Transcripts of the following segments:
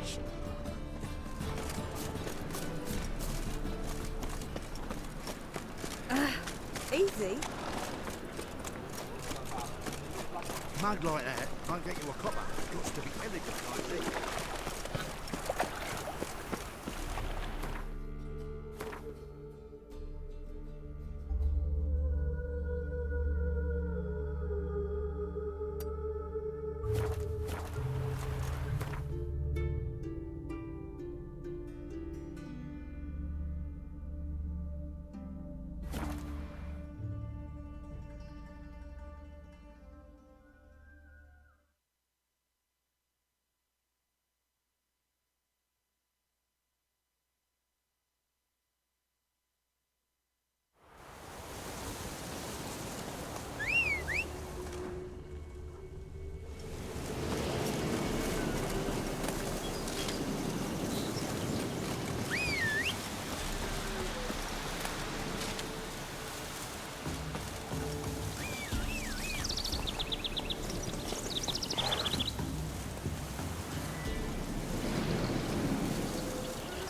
station. Easy. Mug like that won't get you a copper. Got to be elegant like this.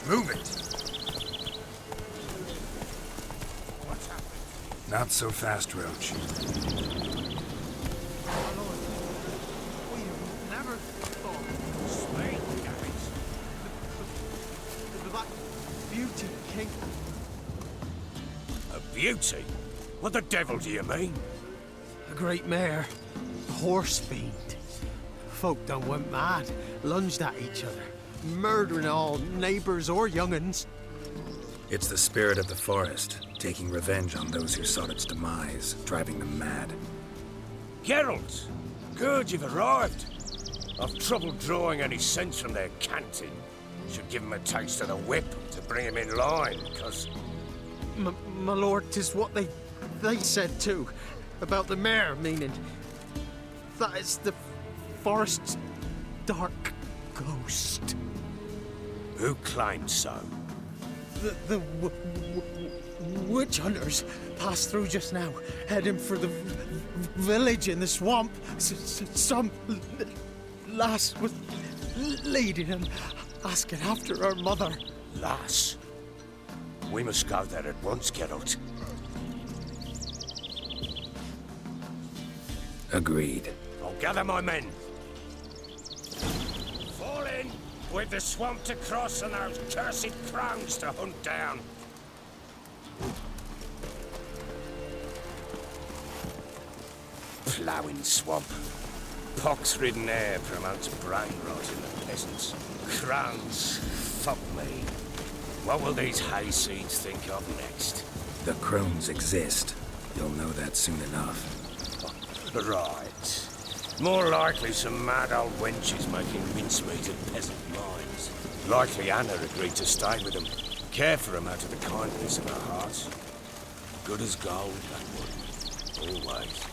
Move it! What's happening? Not so fast, Roach. My lord, we never thought. Speak, Garrett. The Black Beauty King. A beauty? What the devil do you mean? A great mare. A horse fiend. Folk done went mad, lunged at each other, murdering all neighbors or young'uns. It's the spirit of the forest, taking revenge on those who sought its demise, driving them mad. Geralt! Good, you've arrived. I've trouble drawing any sense from their canting. Should give him a taste of the whip to bring him in line, because... My lord, 'tis what they said too, about the mare, meaning that it's the forest's dark ghost. Who claimed so? The witch hunters passed through just now, heading for the village in the swamp. Some lass was leading them, asking after her mother. Lass? We must go there at once, Geralt. Agreed. I'll gather my men. Fall in! With the swamp to cross and those cursed crows to hunt down. Ploughing swamp. Pox-ridden air promotes brain rot in the peasants. Crows, fuck me. What will these hayseeds think of next? The crones exist. You'll know that soon enough. Right. More likely some mad old wenches making mincemeat of peasant minds. Likely Anna agreed to stay with them, care for them out of the kindness of her heart. Good as gold, that woman. Always.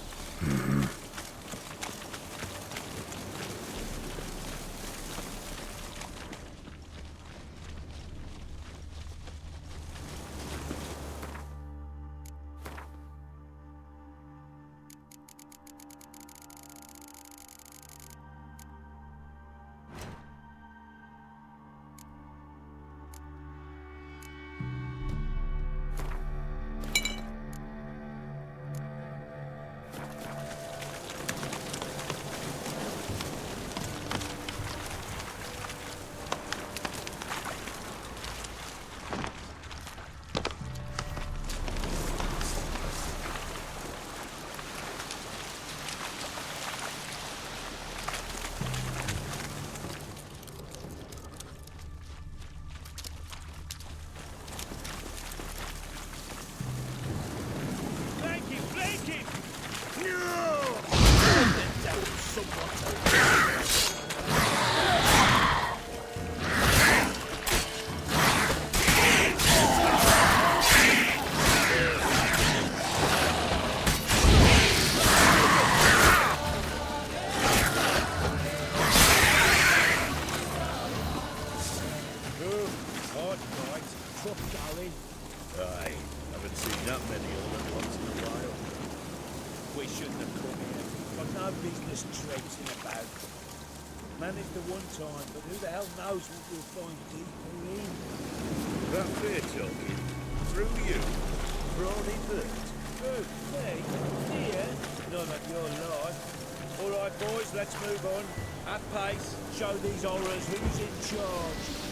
Managed the one time, but who the hell knows what we'll find deeper in? That fair talking. Through you. Brawny bird. Oh, me? Here? None of your life. All right, boys, let's move on. At pace, show these horrors who's in charge.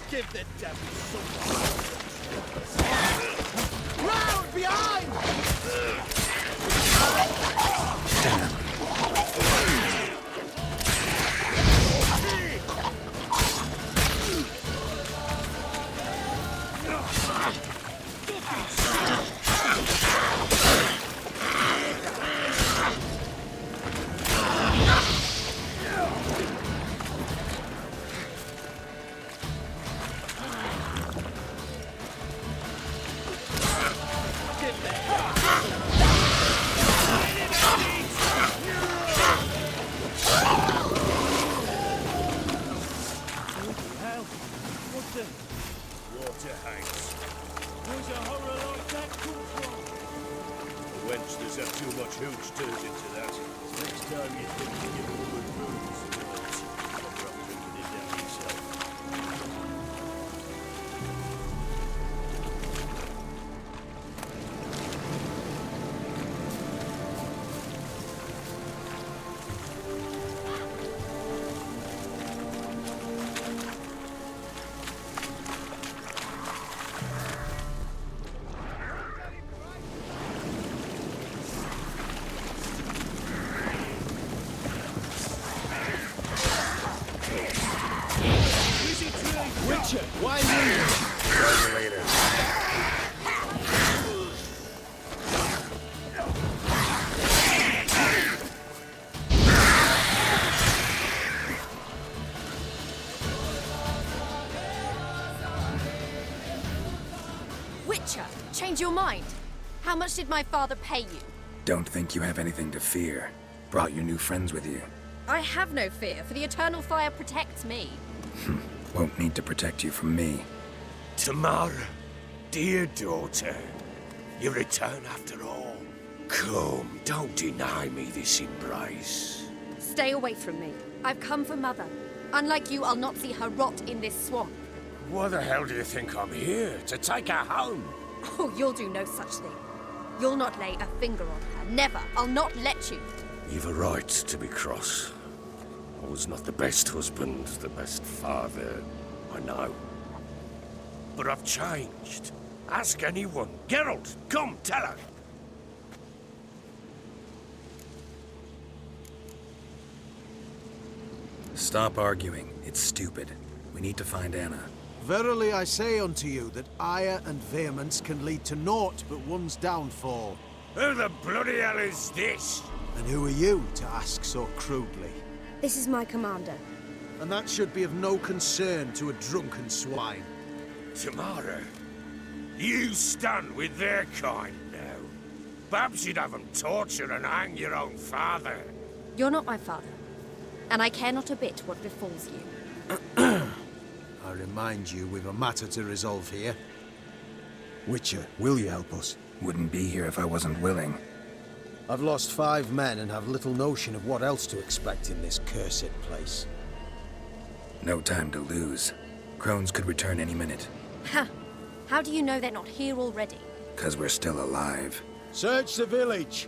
Give the devil some. Round behind! Water hangs. Where's a horror like that come from? The wench that's too much hooch turns into that. Next time you think you give all the rules, Better off drinking it down yourself. Witcher, why you? See you later. Witcher, change your mind. How much did my father pay you? Don't think you have anything to fear. Brought your new friends with you. I have no fear, for the eternal fire protects me. Won't need to protect you from me. Tamara, dear daughter, you return after all. Come, don't deny me this embrace. Stay away from me. I've come for Mother. Unlike you, I'll not see her rot in this swamp. Why the hell do you think I'm here? To take her home? Oh, you'll do no such thing. You'll not lay a finger on her. Never. I'll not let you. You've a right to be cross. I was not the best husband, the best father, I know. But I've changed. Ask anyone. Geralt, come, tell her. Stop arguing. It's stupid. We need to find Anna. Verily I say unto you that ire and vehemence can lead to naught but one's downfall. Who the bloody hell is this? And who are you to ask so crudely? This is my commander. And that should be of no concern to a drunken swine. Tamara, you stand with their kind now. Perhaps you'd have them torture and hang your own father. You're not my father. And I care not a bit what befalls you. I remind you we've a matter to resolve here. Witcher, will you help us? Wouldn't be here if I wasn't willing. I've lost 5 men and have little notion of what else to expect in this cursed place. No time to lose. Crones could return any minute. Ha! How do you know they're not here already? 'Cause we're still alive. Search the village!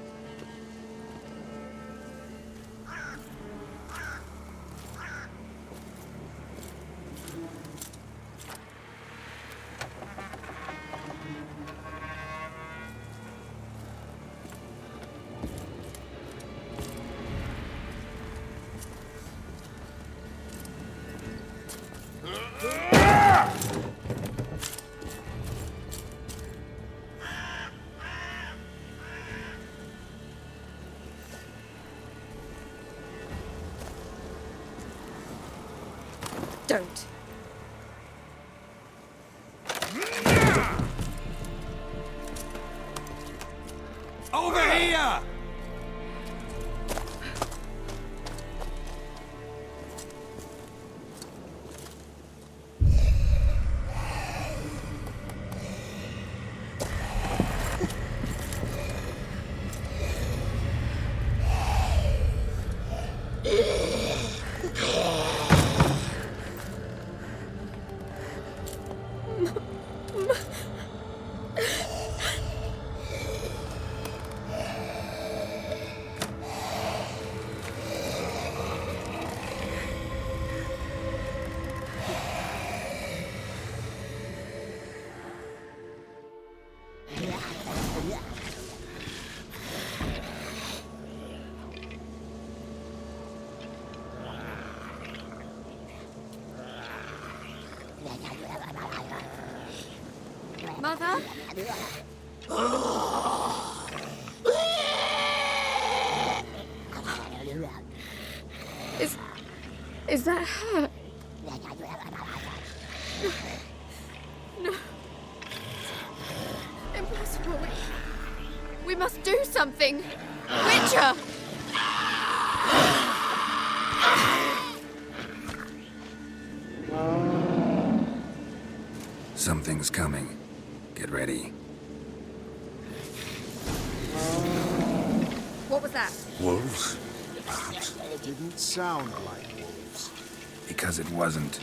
Don't. Mother? Is that her? No. Impossible. We must do something. Witcher! Something's coming. Get ready. What was that? Wolves? Perhaps it didn't sound like wolves. Because it wasn't.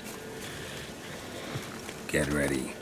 Get ready.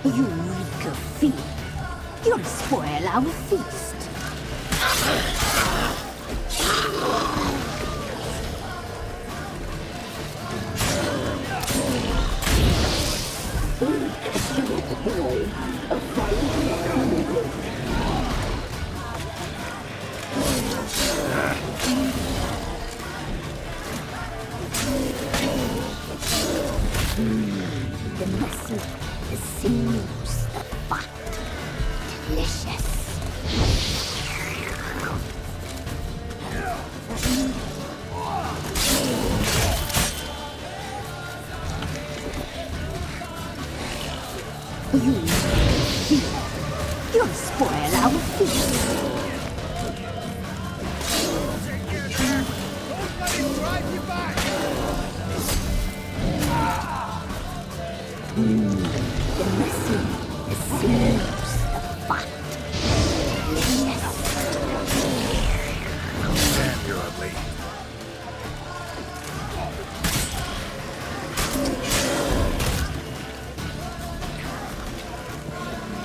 You reek of fear. You'll spoil our feast. The muscle, the sinews, the fat. Delicious. You'll spoil our feast. The muscle, the sinews, the fat. Delicious. Damn, you're ugly.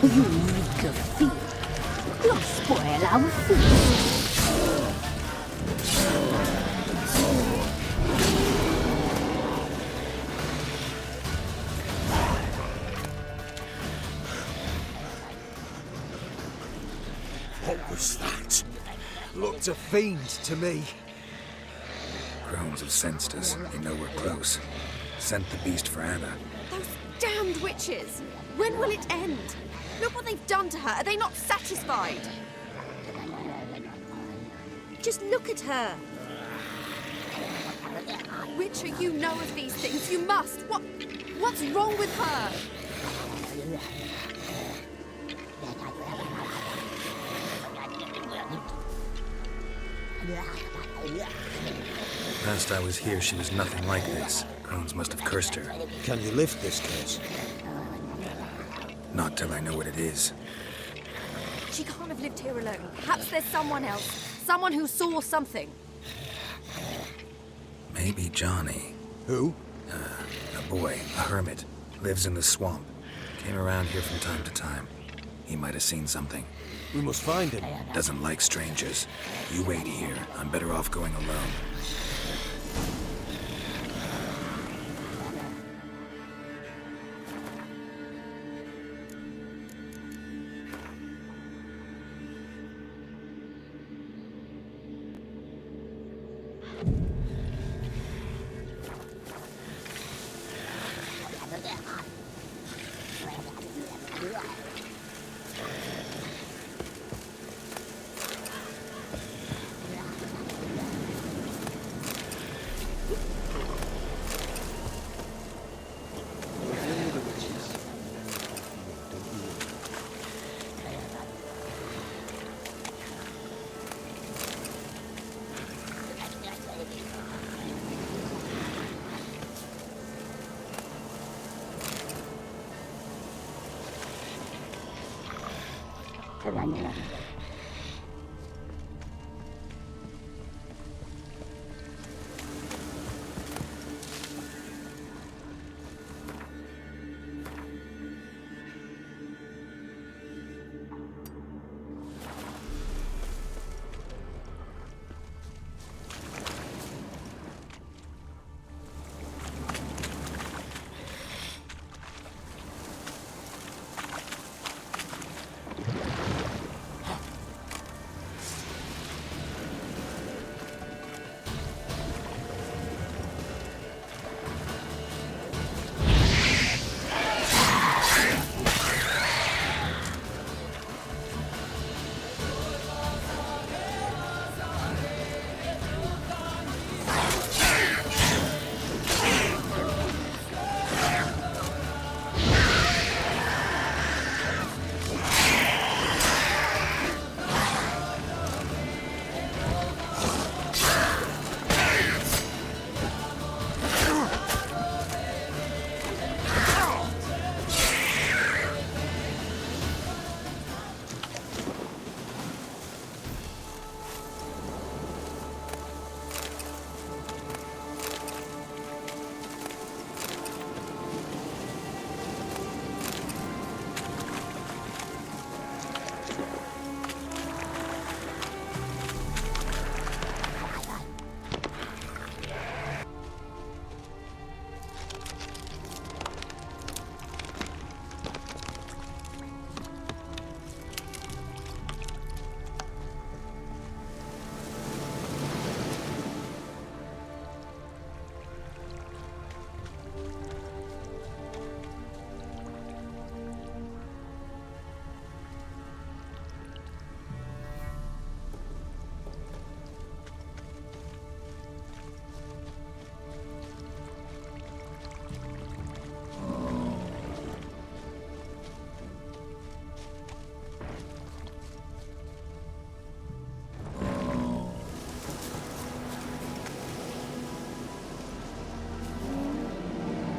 You reek of fear. You'll spoil our feast. What was that? Looked a fiend to me. Crones have sensed us. They know we're close. Sent the beast for Anna. Those damned witches! When will it end? Look what they've done to her. Are they not satisfied? Just look at her. Witcher, you know of these things. You must. What's wrong with her? Last I was here, she was nothing like this. Crones must have cursed her. Can you lift this case? Not till I know what it is. She can't have lived here alone. Perhaps there's someone else. Someone who saw something. Maybe Johnny. Who? A boy, a hermit. Lives in the swamp. Came around here from time to time. He might have seen something. We must find him. Doesn't like strangers. You wait here. I'm better off going alone. 来呢。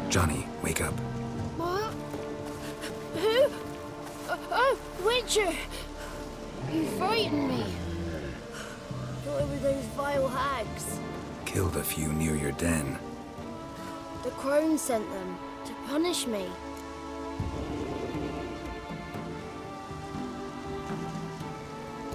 Johnny, wake up. What? Who? Oh, Witcher! You frightened me. Thought it were those vile hags. Killed a few near your den. The crone sent them to punish me.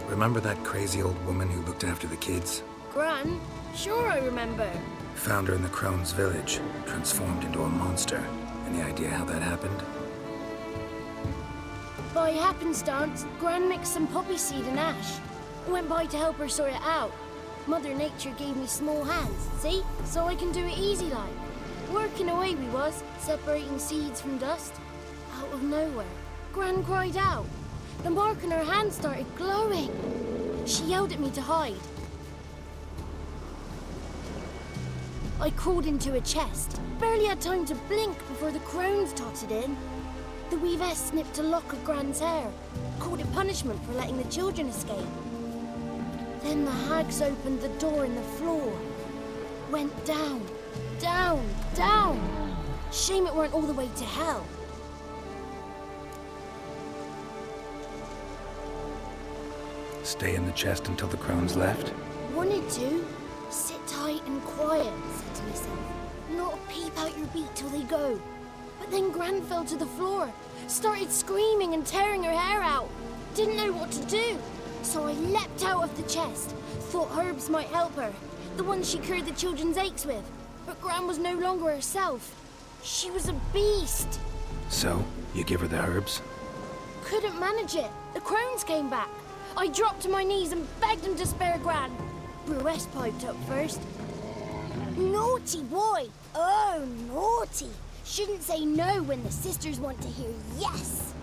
Remember that crazy old woman who looked after the kids? Gran? Sure I remember. Found her in the Crone's village, transformed into a monster. Any idea how that happened? By happenstance, Gran mixed some poppy seed and ash. I went by to help her sort it out. Mother Nature gave me small hands, see? So I can do it easy like. Working away we was, separating seeds from dust. Out of nowhere, Gran cried out. The mark on her hand started glowing. She yelled at me to hide. I crawled into a chest. Barely had time to blink before the crones totted in. The weavess snipped a lock of Gran's hair, called it punishment for letting the children escape. Then the hags opened the door in the floor. Went down, down, down. Shame it weren't all the way to hell. Stay in the chest until the crones left? Wanted to. Sit tight and quiet, said to myself. Not a peep out your beat till they go. But then Gran fell to the floor, started screaming and tearing her hair out. Didn't know what to do. So I leapt out of the chest. Thought herbs might help her. The ones she cured the children's aches with. But Gran was no longer herself. She was a beast. So, you give her the herbs? Couldn't manage it. The crones came back. I dropped to my knees and begged them to spare Gran. Bruce piped up first. Naughty boy! Oh, naughty! Shouldn't say no when the sisters want to hear yes.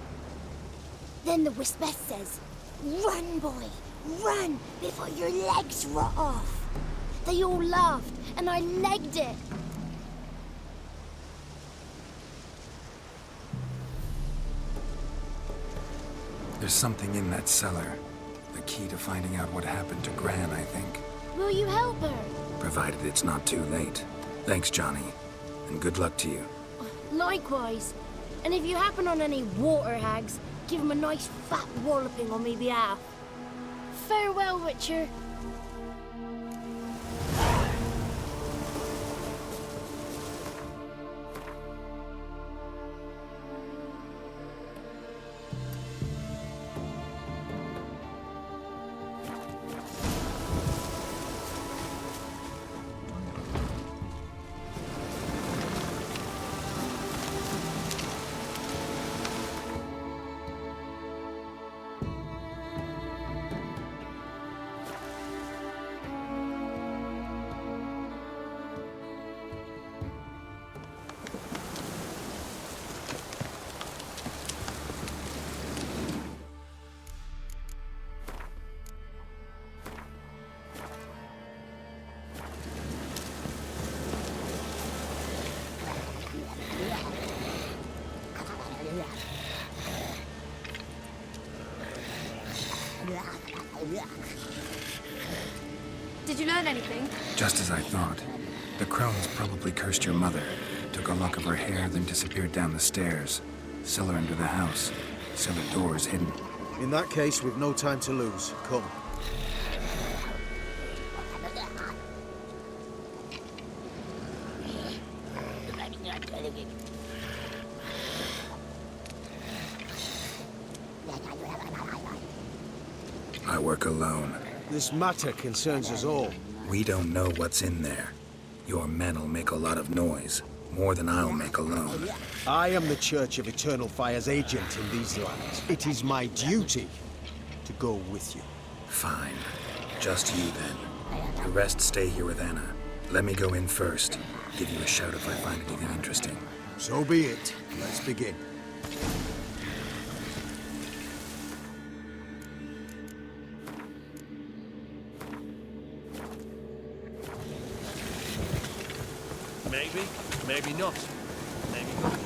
Then the Wispeth says, run, boy, run before your legs rot off. They all laughed, and I legged it. There's something in that cellar. The key to finding out what happened to Gran, I think. Will you help her? Provided it's not too late. Thanks, Johnny. And good luck to you. Likewise. And if you happen on any water hags, give him a nice fat walloping on me behalf. Farewell, Witcher. Did you learn anything? Just as I thought. The crones probably cursed your mother, took a lock of her hair, then disappeared down the stairs. Cellar under the house. Cellar doors hidden. In that case, we've no time to lose. Come. I work alone. This matter concerns us all. We don't know what's in there. Your men'll make a lot of noise. More than I'll make alone. I am the Church of Eternal Fire's agent in these lands. It is my duty to go with you. Fine. Just you then. The rest stay here with Anna. Let me go in first. Give you a shout if I find anything interesting. So be it. Let's begin. Maybe, maybe not. Maybe not.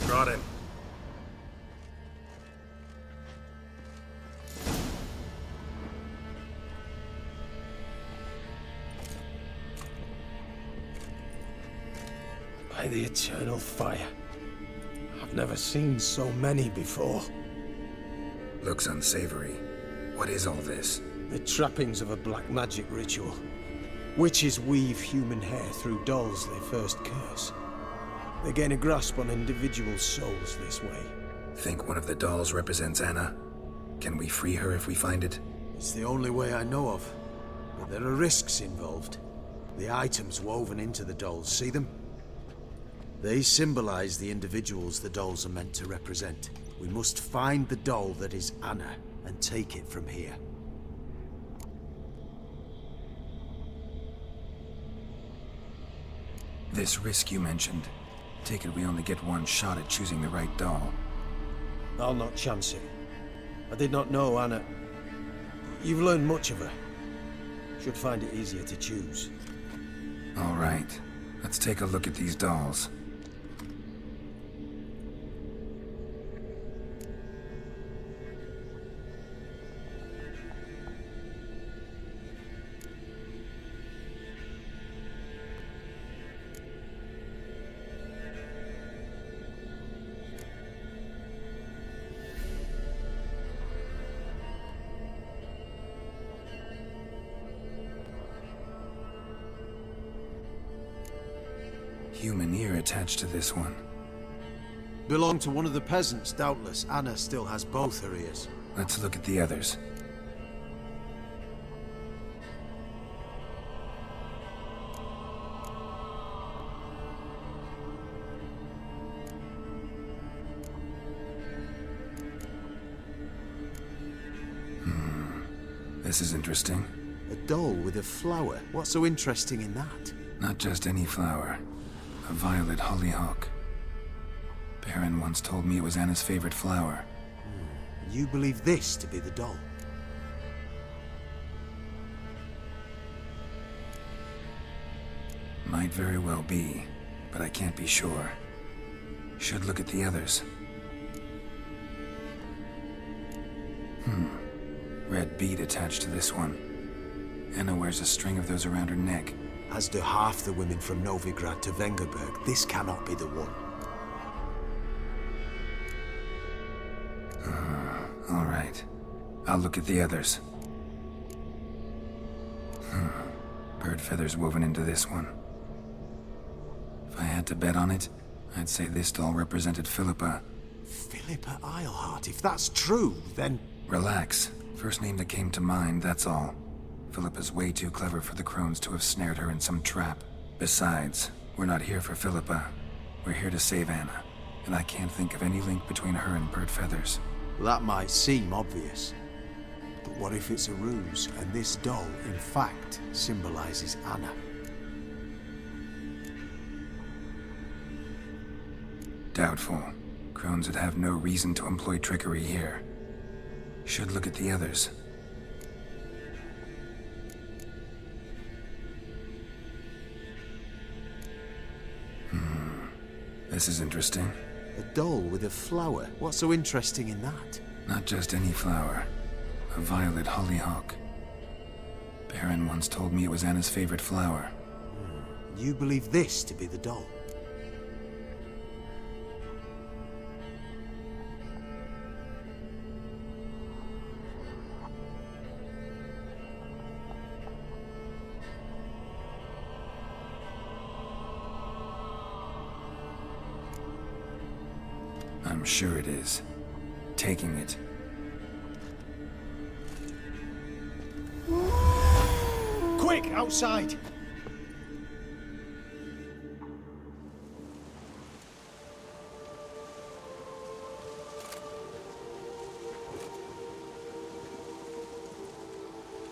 Brought him. By the Eternal Fire. I've never seen so many before. Looks unsavory. What is all this? The trappings of a black magic ritual. Witches weave human hair through dolls they first curse. They gain a grasp on individual souls this way. Think one of the dolls represents Anna? Can we free her if we find it? It's the only way I know of. But there are risks involved. The items woven into the dolls, see them? They symbolize the individuals the dolls are meant to represent. We must find the doll that is Anna and take it from here. This risk you mentioned. Take it we only get one shot at choosing the right doll. I'll not chance it. I did not know Anna. You've learned much of her. Should find it easier to choose. All right. Let's take a look at these dolls. Human ear attached to this one. Belonged to one of the peasants, doubtless. Anna still has both her ears. Let's look at the others. This is interesting. A doll with a flower. What's so interesting in that? Not just any flower. A violet hollyhock. Baron once told me it was Anna's favorite flower. You believe this to be the doll? Might very well be, but I can't be sure. Should look at the others. Red bead attached to this one. Anna wears a string of those around her neck. As do half the women from Novigrad to Vengerberg. This cannot be the one. All right. I'll look at the others. Bird feathers woven into this one. If I had to bet on it, I'd say this doll represented Philippa. Philippa Eilhart. If that's true, then... Relax. First name that came to mind, that's all. Philippa's way too clever for the crones to have snared her in some trap. Besides, we're not here for Philippa. We're here to save Anna. And I can't think of any link between her and bird feathers. That might seem obvious. But what if it's a ruse, and this doll, in fact, symbolizes Anna? Doubtful. Crones would have no reason to employ trickery here. Should look at the others. This is interesting. A doll with a flower. What's so interesting in that? Not just any flower. A violet hollyhock. Baron once told me it was Anna's favorite flower. You believe this to be the doll? I'm sure it is. Taking it. Quick, outside!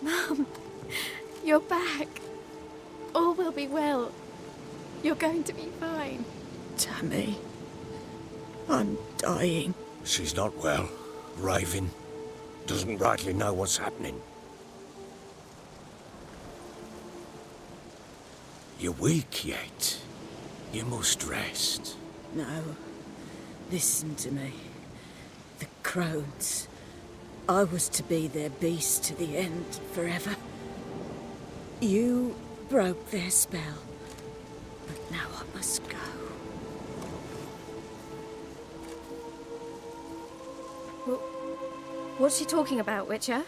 Mum, you're back. All will be well. You're going to be fine. Tammy, I'm dying. She's not well. Raving. Doesn't rightly know what's happening. You're weak yet. You must rest. No. Listen to me. The crones. I was to be their beast to the end, forever. You broke their spell. But now I must go. What's she talking about, Witcher?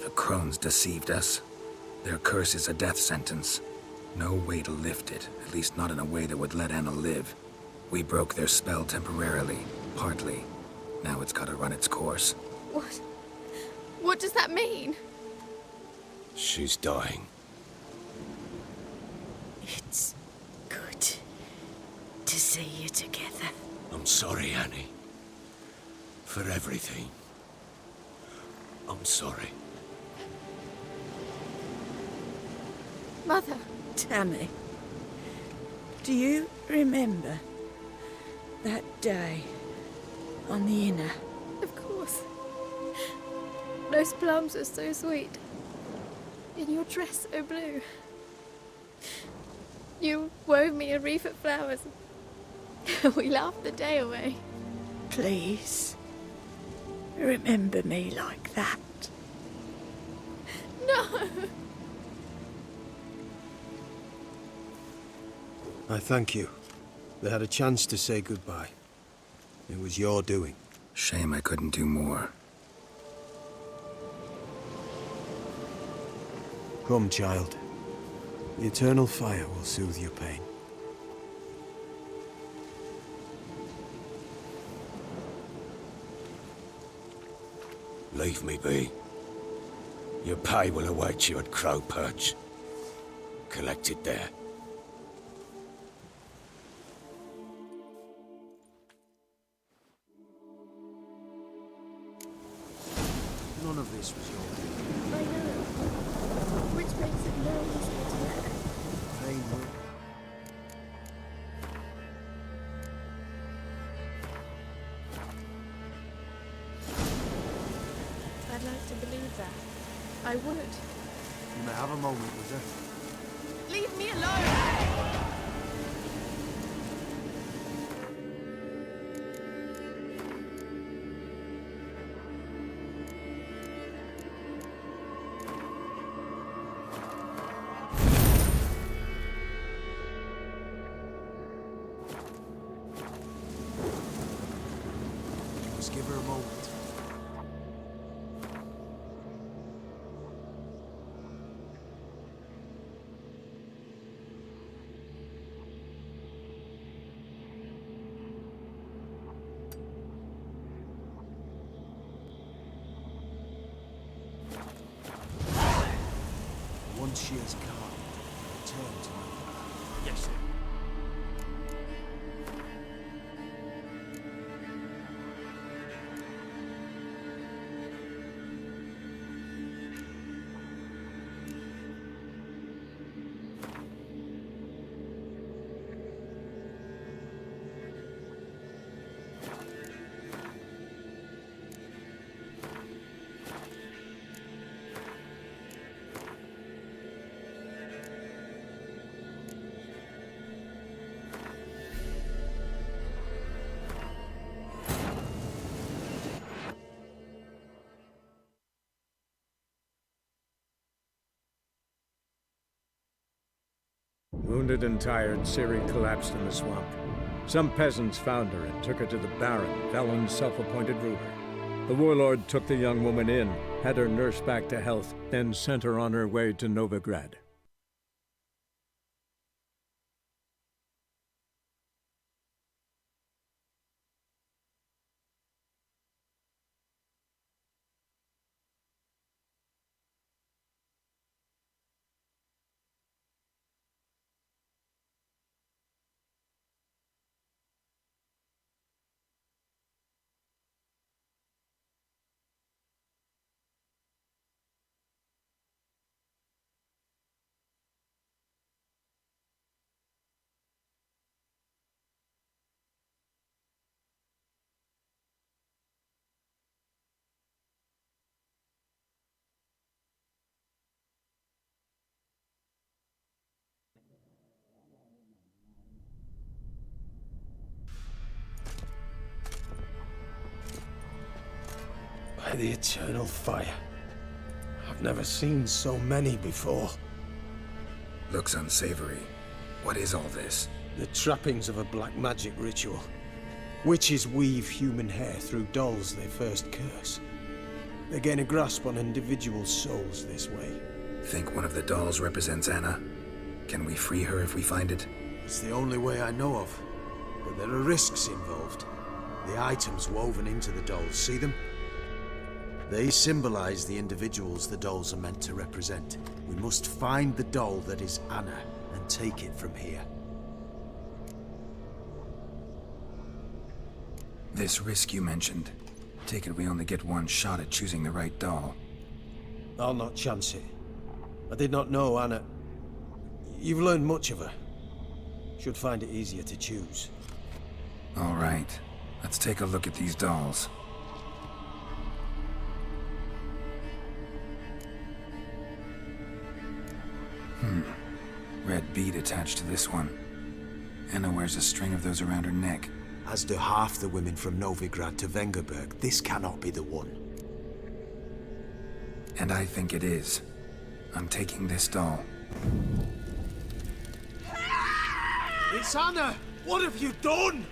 The crones deceived us. Their curse is a death sentence. No way to lift it, at least not in a way that would let Anna live. We broke their spell temporarily, partly. Now it's gotta run its course. What? What does that mean? She's dying. It's good to see you together. I'm sorry, Annie. For everything. I'm sorry. Mother. Tammy, do you remember that day on the Inner? Of course. Those plums are so sweet. And your dress so blue. You wove me a wreath of flowers. We laughed the day away. Please, remember me like that. No! I thank you. They had a chance to say goodbye. It was your doing. Shame I couldn't do more. Come, child. The eternal fire will soothe your pain. Leave me be. Your pay will await you at Crow Perch. Collect it there. None of this was your doing. I know. Which makes it no easier to let. Pain will. I'd like to believe that. I would. You may have a moment with her. Leave me alone! Just give her a moment. Once she is calm, return to me. Yes, sir. Wounded and tired, Ciri collapsed in the swamp. Some peasants found her and took her to the Baron, Velen's self-appointed ruler. The warlord took the young woman in, had her nursed back to health, then sent her on her way to Novigrad. By the eternal fire. I've never seen so many before. Looks unsavory. What is all this? The trappings of a black magic ritual. Witches weave human hair through dolls they first curse. They gain a grasp on individual souls this way. Think one of the dolls represents Anna? Can we free her if we find it? It's the only way I know of. But there are risks involved. The items woven into the dolls, see them? They symbolize the individuals the dolls are meant to represent. We must find the doll that is Anna and take it from here. This risk you mentioned. Take it we only get one shot at choosing the right doll. I'll not chance it. I did not know Anna. You've learned much of her. Should find it easier to choose. All right. Let's take a look at these dolls. Red bead attached to this one. Anna wears a string of those around her neck. As do half the women from Novigrad to Vengerberg. This cannot be the one. And I think it is. I'm taking this doll. It's Anna! What have you done?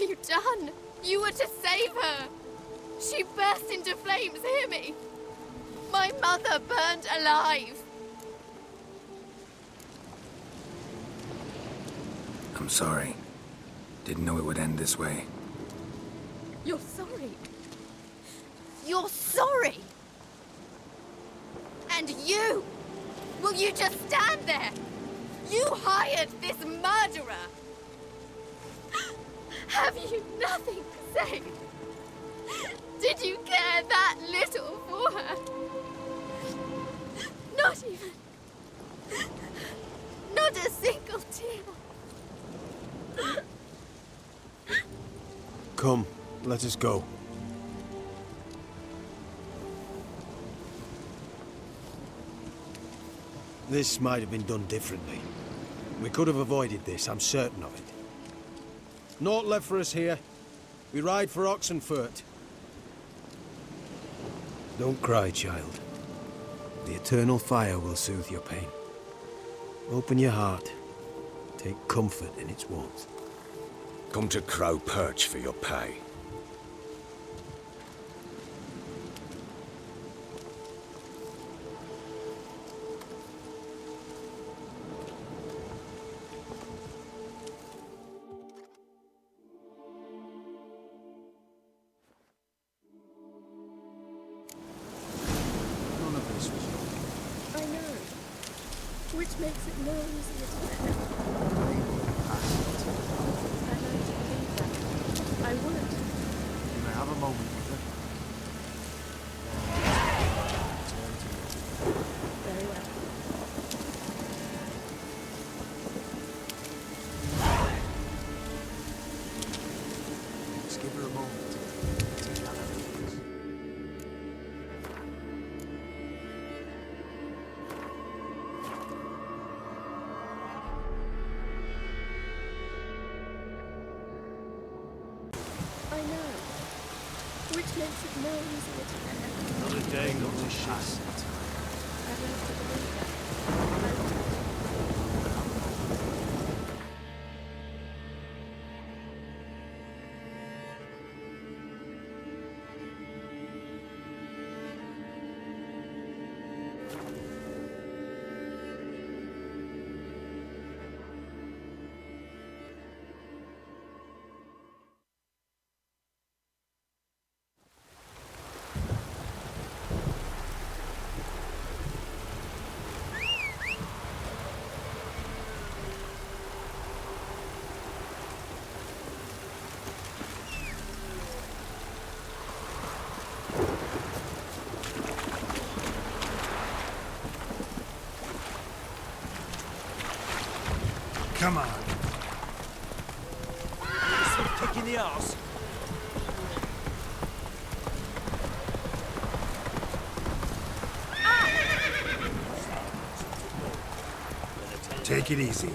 you done? You were to save her. She burst into flames, hear me? My mother burned alive. I'm sorry. Didn't know it would end this way. You're sorry? You're sorry? And you? Will you just stand there? You hired this murderer! Have you nothing to say? Did you care that little for her? Not even... Not a single tear. Come, let us go. This might have been done differently. We could have avoided this, I'm certain of it. Naught left for us here. We ride for Oxenfurt. Don't cry, child. The eternal fire will soothe your pain. Open your heart. Take comfort in its warmth. Come to Crow Perch for your pay. I know. Which makes it more easier to let go. I'd like to believe that. I would. You may have a moment with her. Very well. Just give her a moment to take that evidence. I know. Which makes it more easier to let go. Not a day Not gone a to shit. shot. I'd like to believe that. I would. Come on. Some kick in the arse. Take it easy.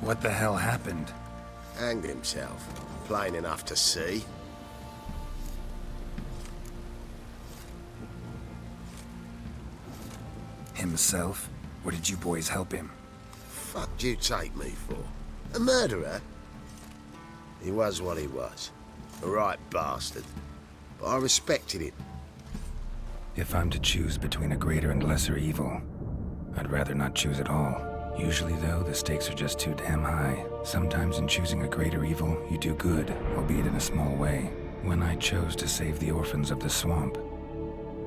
What the hell happened? Hanged himself. Plain enough to see. Himself? Or did you boys help him? Fuck'd you take me for? A murderer? He was what he was. A right bastard. But I respected him. If I'm to choose between a greater and lesser evil, I'd rather not choose at all. Usually, though, the stakes are just too damn high. Sometimes in choosing a greater evil, you do good, albeit in a small way. When I chose to save the orphans of the swamp,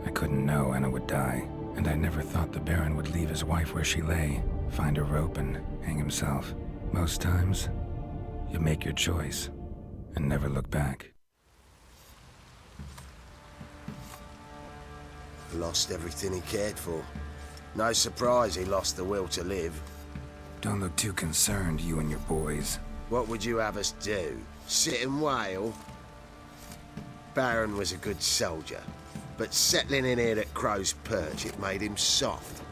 I couldn't know Anna would die, and I never thought the Baron would leave his wife where she lay, find a rope and hang himself. Most times, you make your choice and never look back. Lost everything he cared for. No surprise he lost the will to live. Don't look too concerned, you and your boys. What would you have us do? Sit and wail? Baron was a good soldier, but settling in here at Crow's Perch, it made him soft.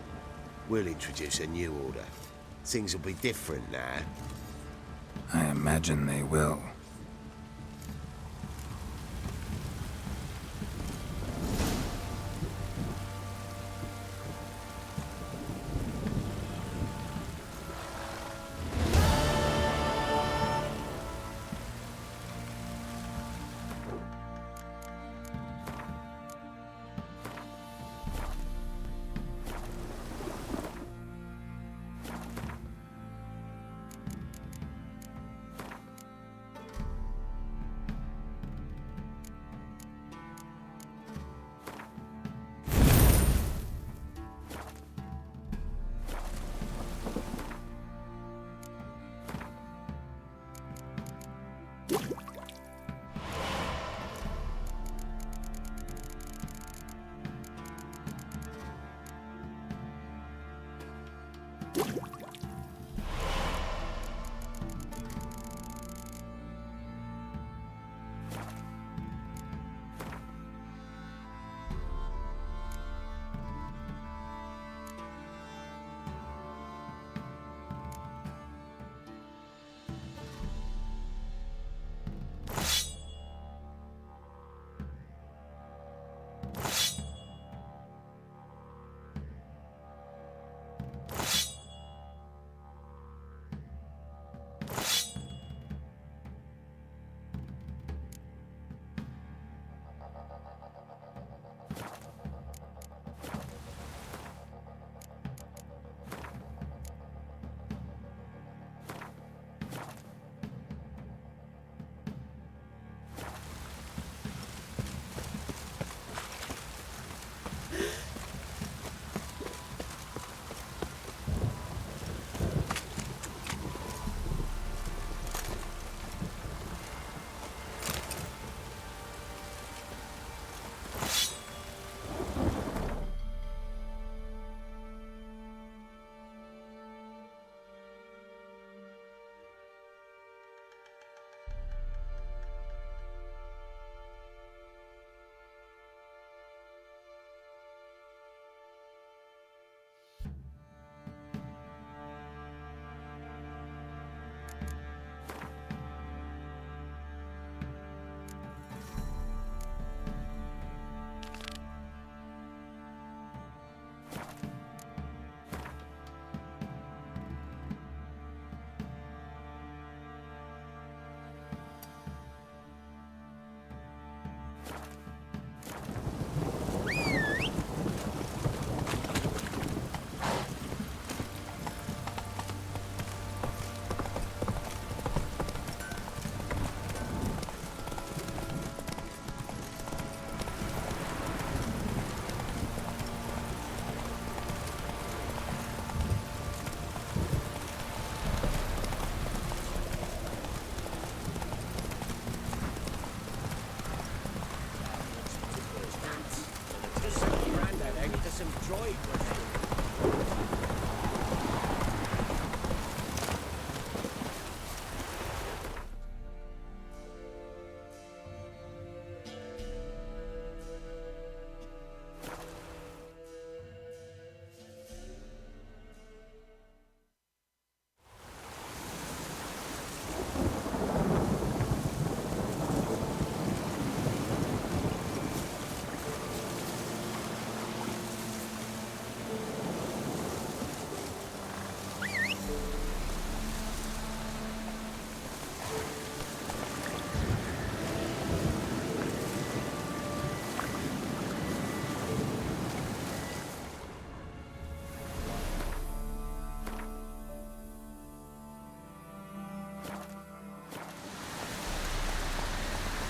We'll introduce a new order. Things will be different now. I imagine they will.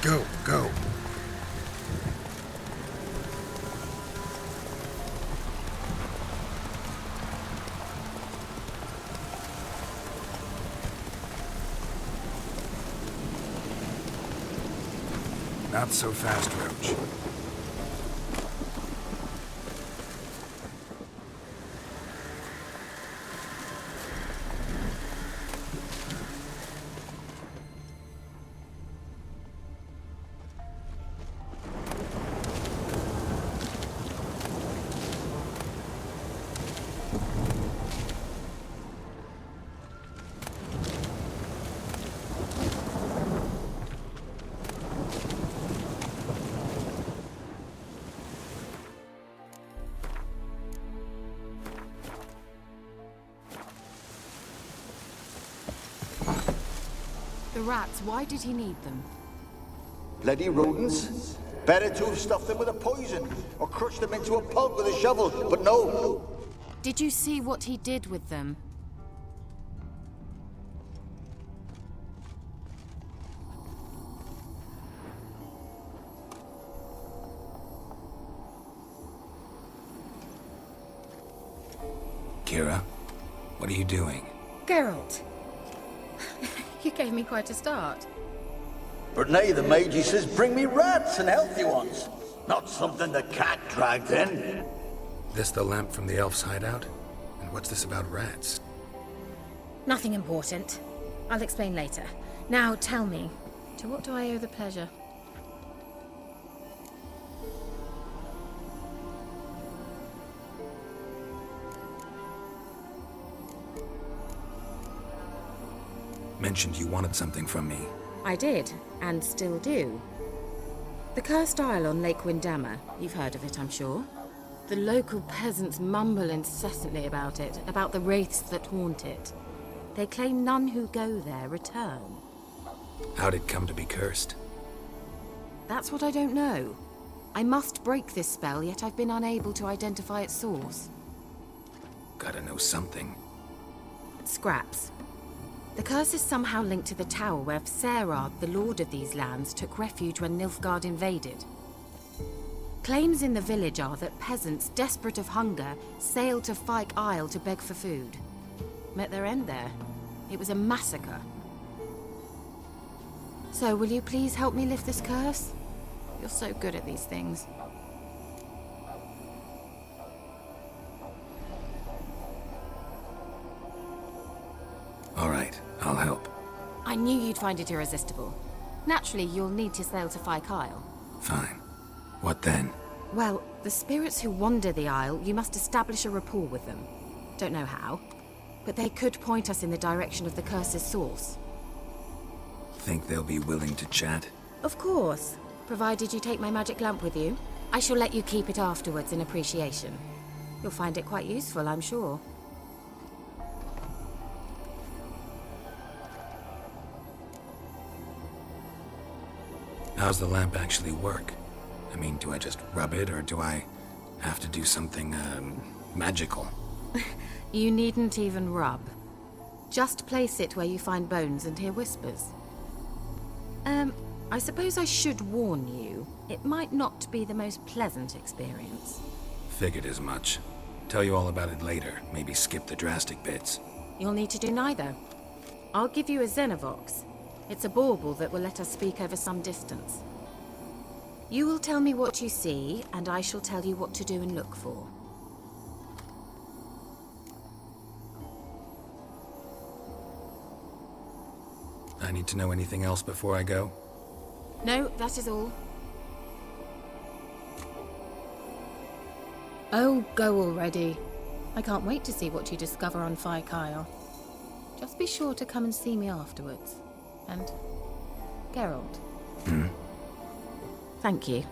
Go, go. Not so fast, Roach. rats, why did he need them? Bloody rodents. Better to have stuffed them with a poison, or crushed them into a pulp with a shovel, but no. Did you see what he did with them? Kira, what are you doing? Geralt. You gave me quite a start. But nay, the mage, he says, bring me rats and healthy ones. Not something the cat dragged in. This the lamp from the elf's hideout? And what's this about rats? Nothing important. I'll explain later. Now tell me, to what do I owe the pleasure? Mentioned you wanted something from me. I did, and still do. The cursed isle on Lake Windammer. You've heard of it, I'm sure. The local peasants mumble incessantly about it, about the wraiths that haunt it. They claim none who go there return. How'd it come to be cursed? That's what I don't know. I must break this spell, yet I've been unable to identify its source. Gotta know something. Scraps. The curse is somehow linked to the tower where Serad, the lord of these lands, took refuge when Nilfgaard invaded. Claims in the village are that peasants, desperate of hunger, sailed to Fyke Isle to beg for food. Met their end there. It was a massacre. So, will you please help me lift this curse? You're so good at these things. All right, I'll help. I knew you'd find it irresistible. Naturally, you'll need to sail to Fyke Isle. Fine. What then? Well, the spirits who wander the Isle, you must establish a rapport with them. Don't know how, but they could point us in the direction of the curse's source. Think they'll be willing to chat? Of course, provided you take my magic lamp with you. I shall let you keep it afterwards in appreciation. You'll find it quite useful, I'm sure. How's the lamp actually work? I mean, do I just rub it, or do I have to do something, magical? You needn't even rub. Just place it where you find bones and hear whispers. I suppose I should warn you, it might not be the most pleasant experience. Figured as much. Tell you all about it later, maybe skip the drastic bits. You'll need to do neither. I'll give you a Xenovox. It's a bauble that will let us speak over some distance. You will tell me what you see, and I shall tell you what to do and look for. I need to know anything else before I go? No, that is all. Oh, go already. I can't wait to see what you discover on Fyke Isle. Just be sure to come and see me afterwards. And Geralt. Thank you.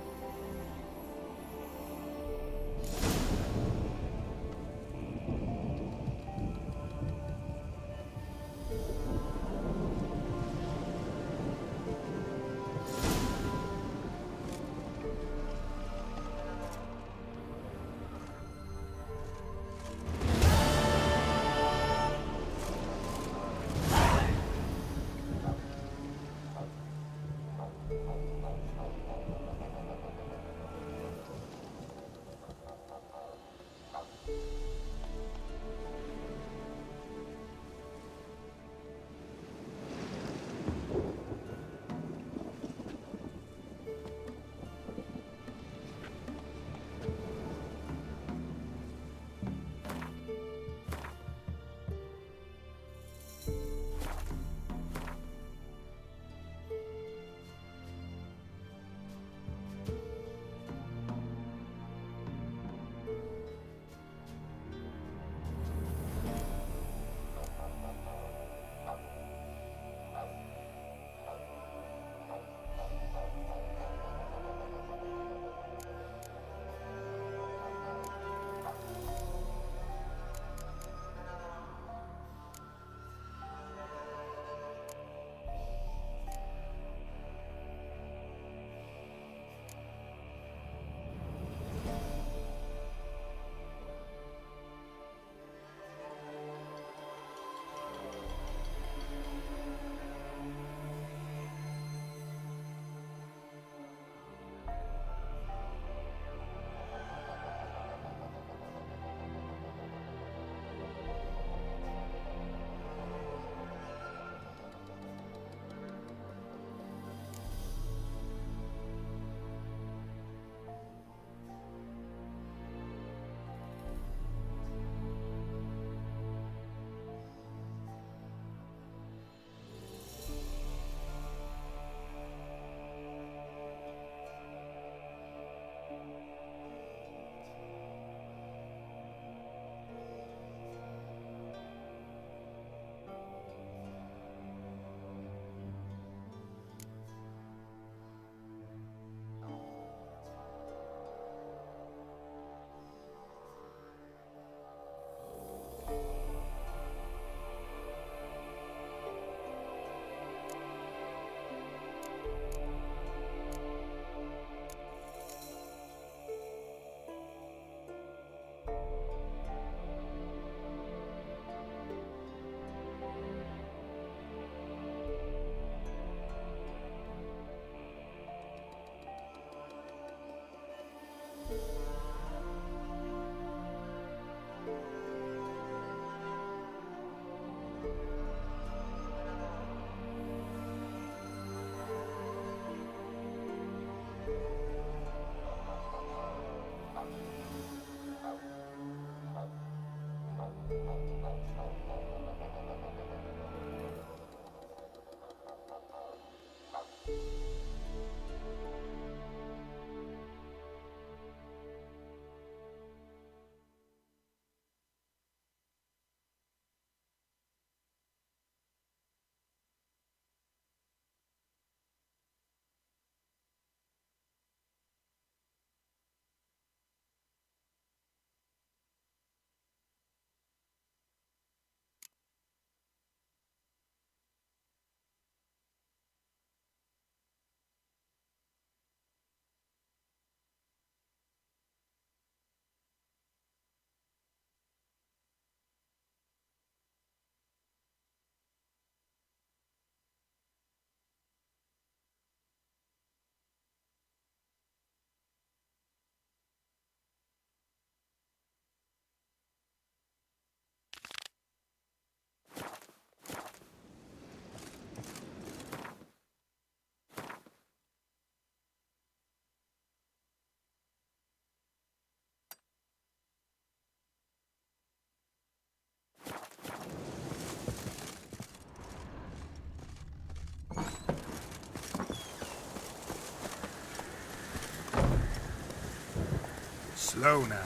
Slow now.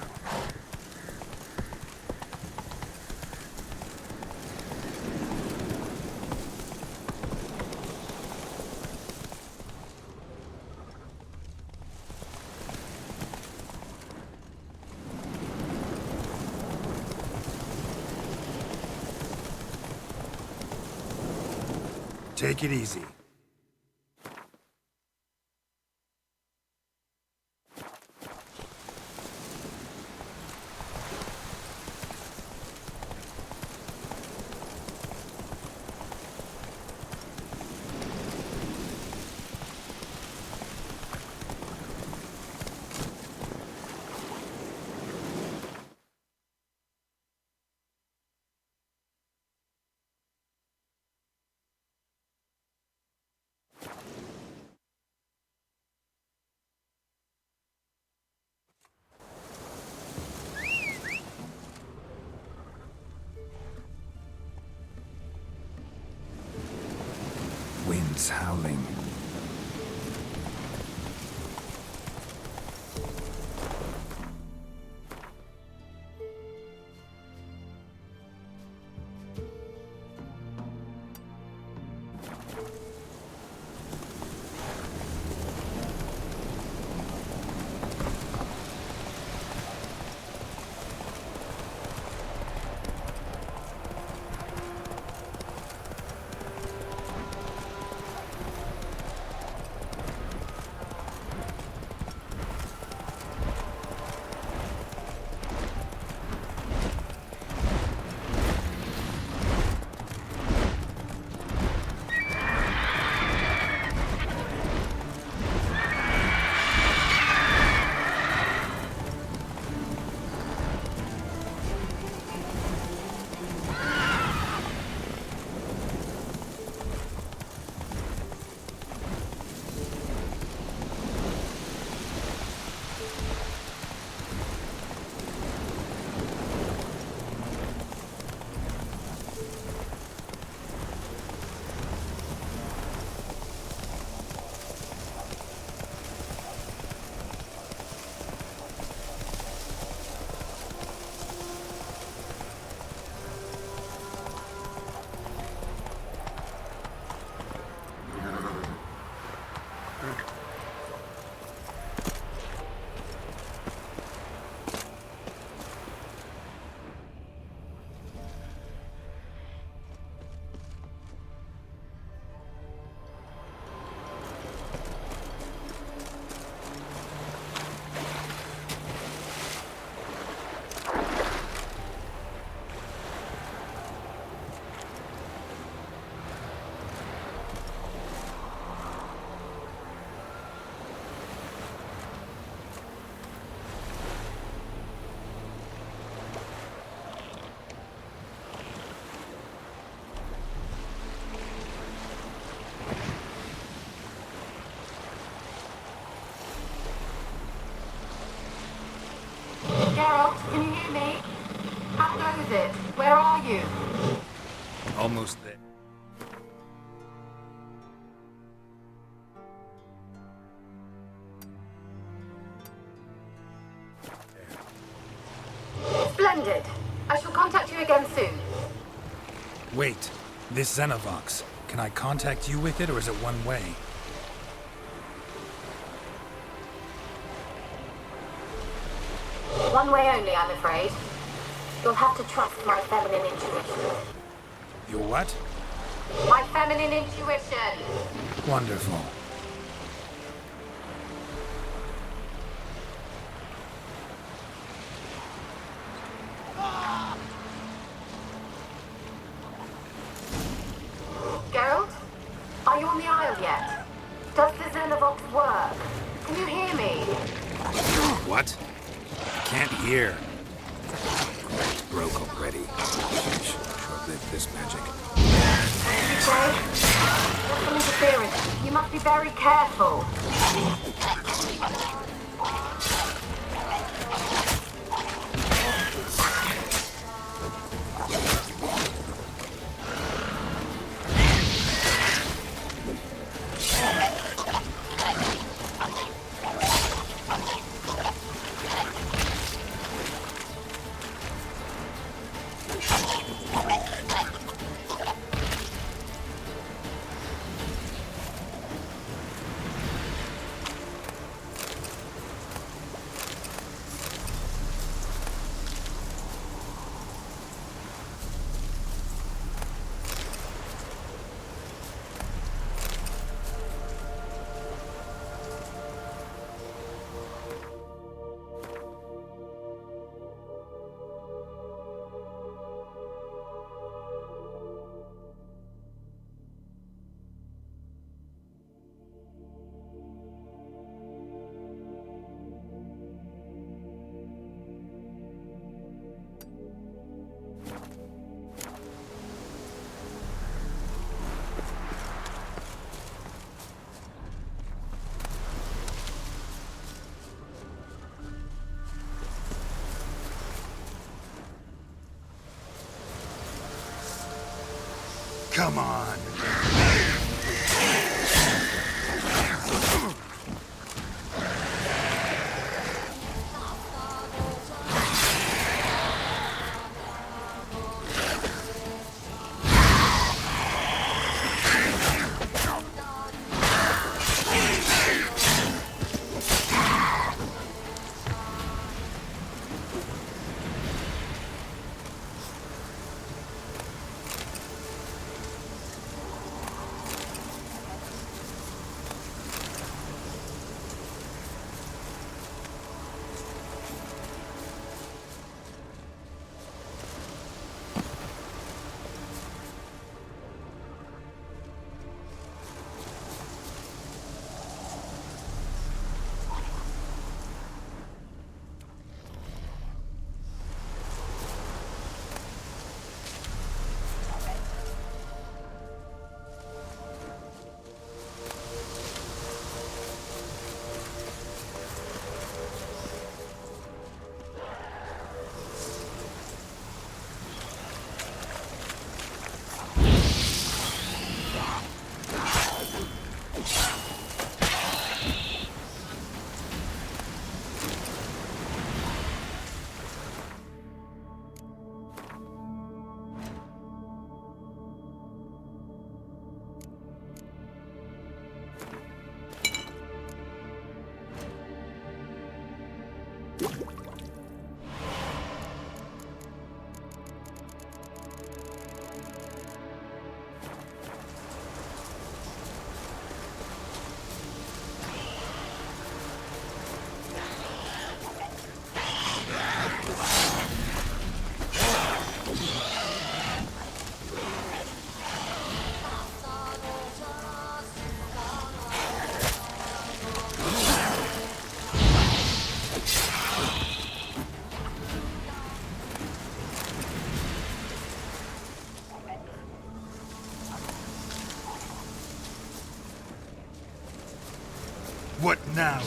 Take it easy. Winds howling. Geralt, can you hear me? How goes it? Where are you? Almost there. Splendid. I shall contact you again soon. Wait, this Xenovox. Can I contact you with it, or is it one way? One way only, I'm afraid. You'll have to trust my feminine intuition. Your what? My feminine intuition! Wonderful. Geralt? Are you on the Isle yet? Does the Xenovox work? Can you hear me? What? I can't hear. It's broke already. Short-lived this magic. Okay. There's some interference. You must be very careful. Come on. What now?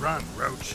Run, Roach.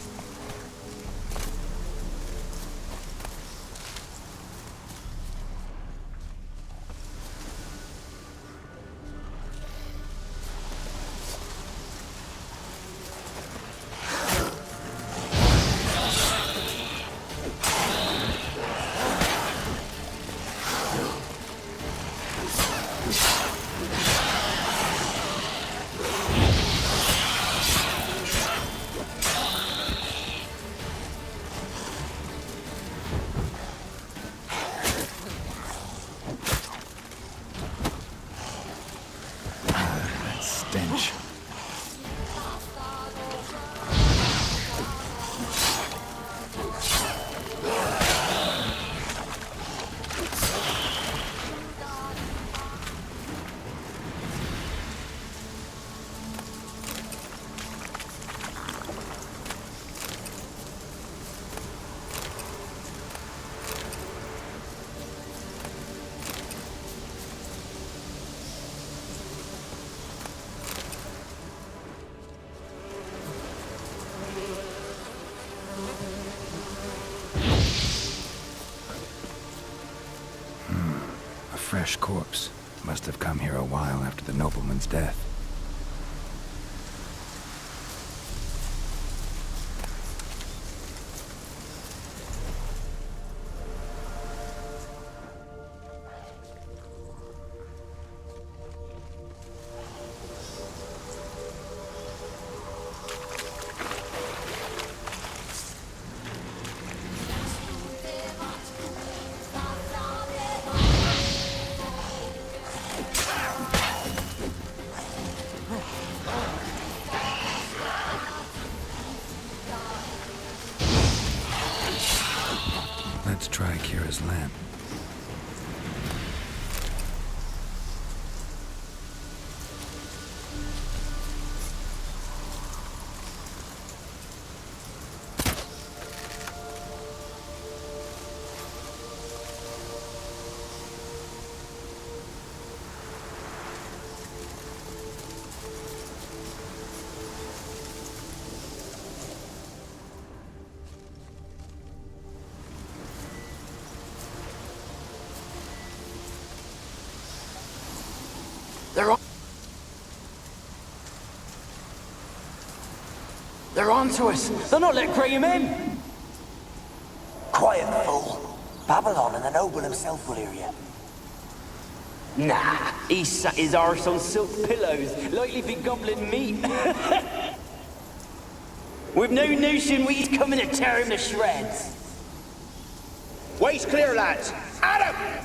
fresh corpse. Must have come here a while after the nobleman's death. Let's try Kira's lamp. They're on to us. They'll not let Graham in. Quiet, fool. Babylon and the noble himself will hear you. Nah, he sat his arse on silk pillows, likely be gobbling meat. We've no notion we's coming to tear him to shreds. Way's clear, lads. At him!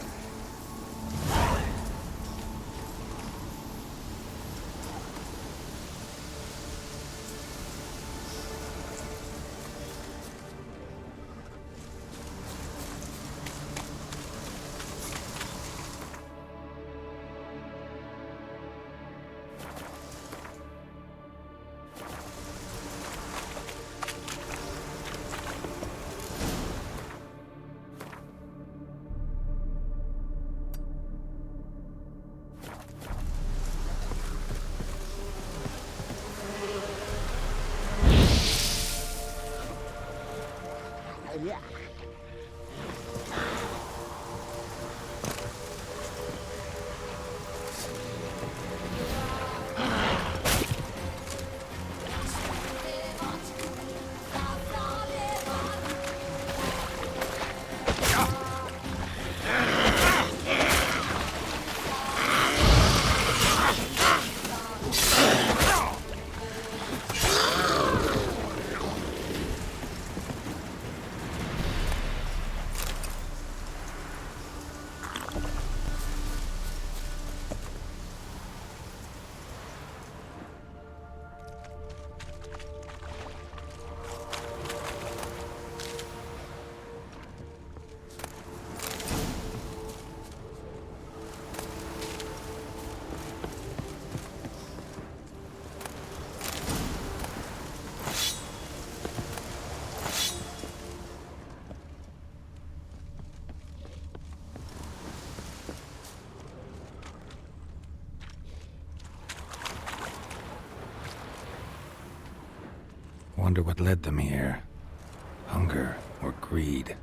Wonder what led them here. Hunger or greed?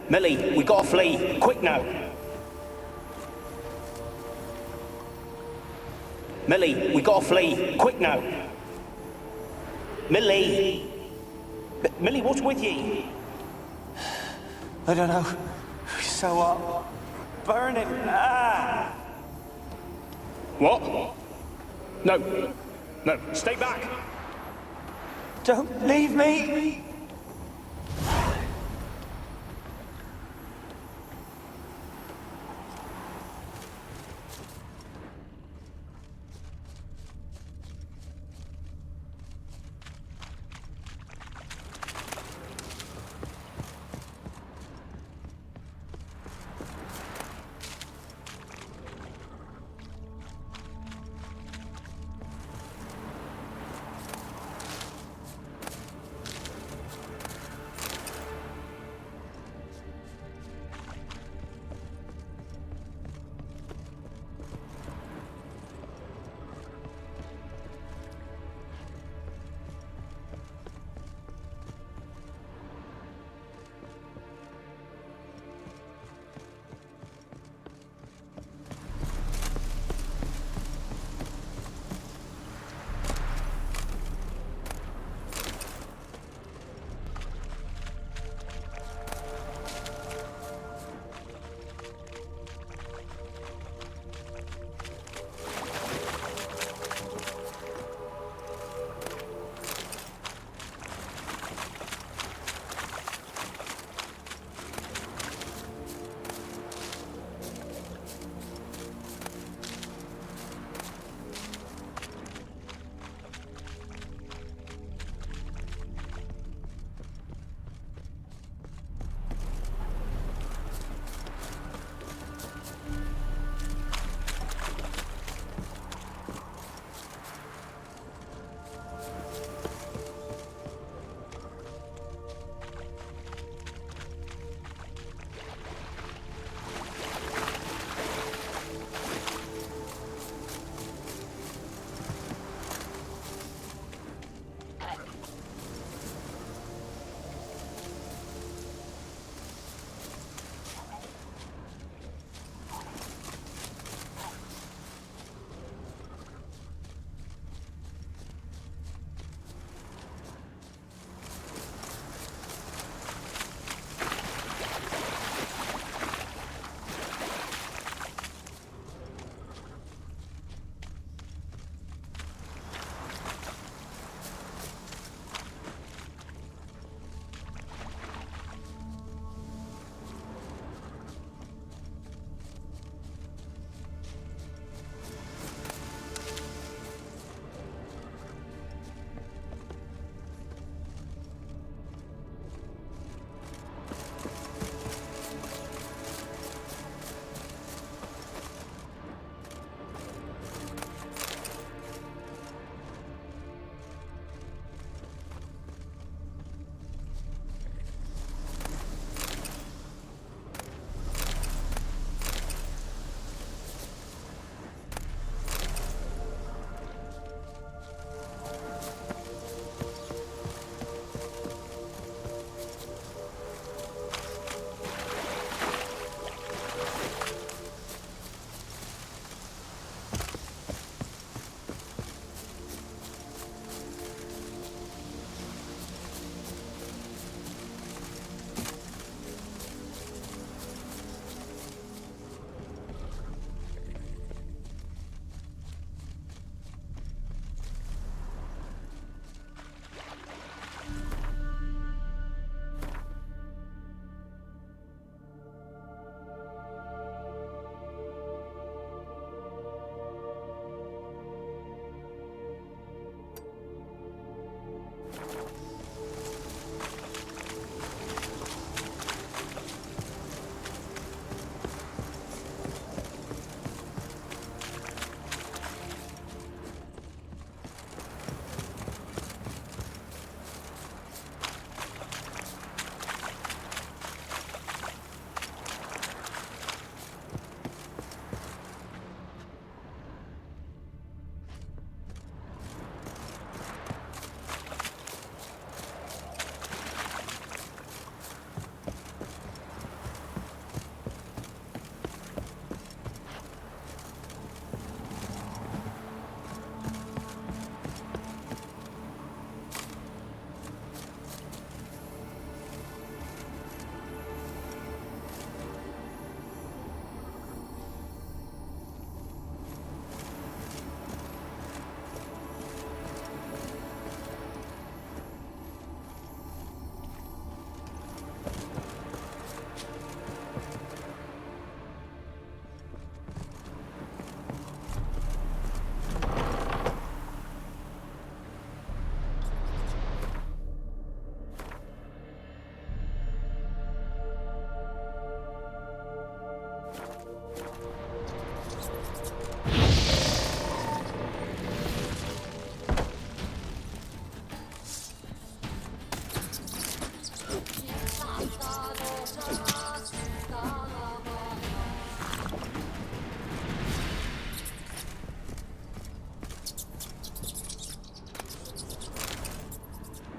Millie, we gotta flee. Quick now. Millie, we gotta flee. Quick now. Millie. Millie, what's with you? I don't know. So, burning. Ah! What? No. No, stay back. Don't leave me.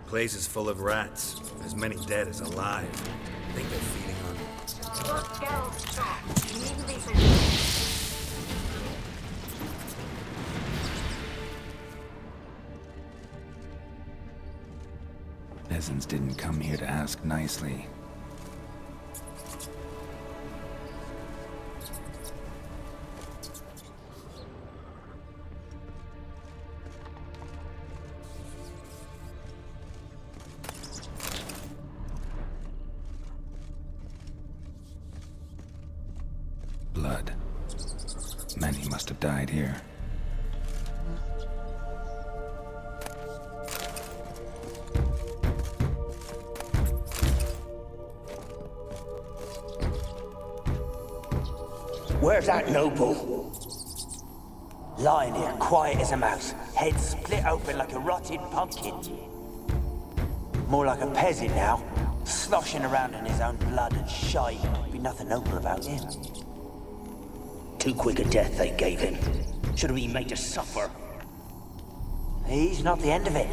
Place is full of rats. As many dead as alive. I think they're feeding on them. Peasants didn't come here to ask nicely. Blood. Many must have died here. Where's that noble? Lying here, quiet as a mouse, head split open like a rotted pumpkin. More like a peasant now, sloshing around in his own blood and shite. Be nothing noble about him. Too quick a death they gave him. Should have been made to suffer. He's not the end of it.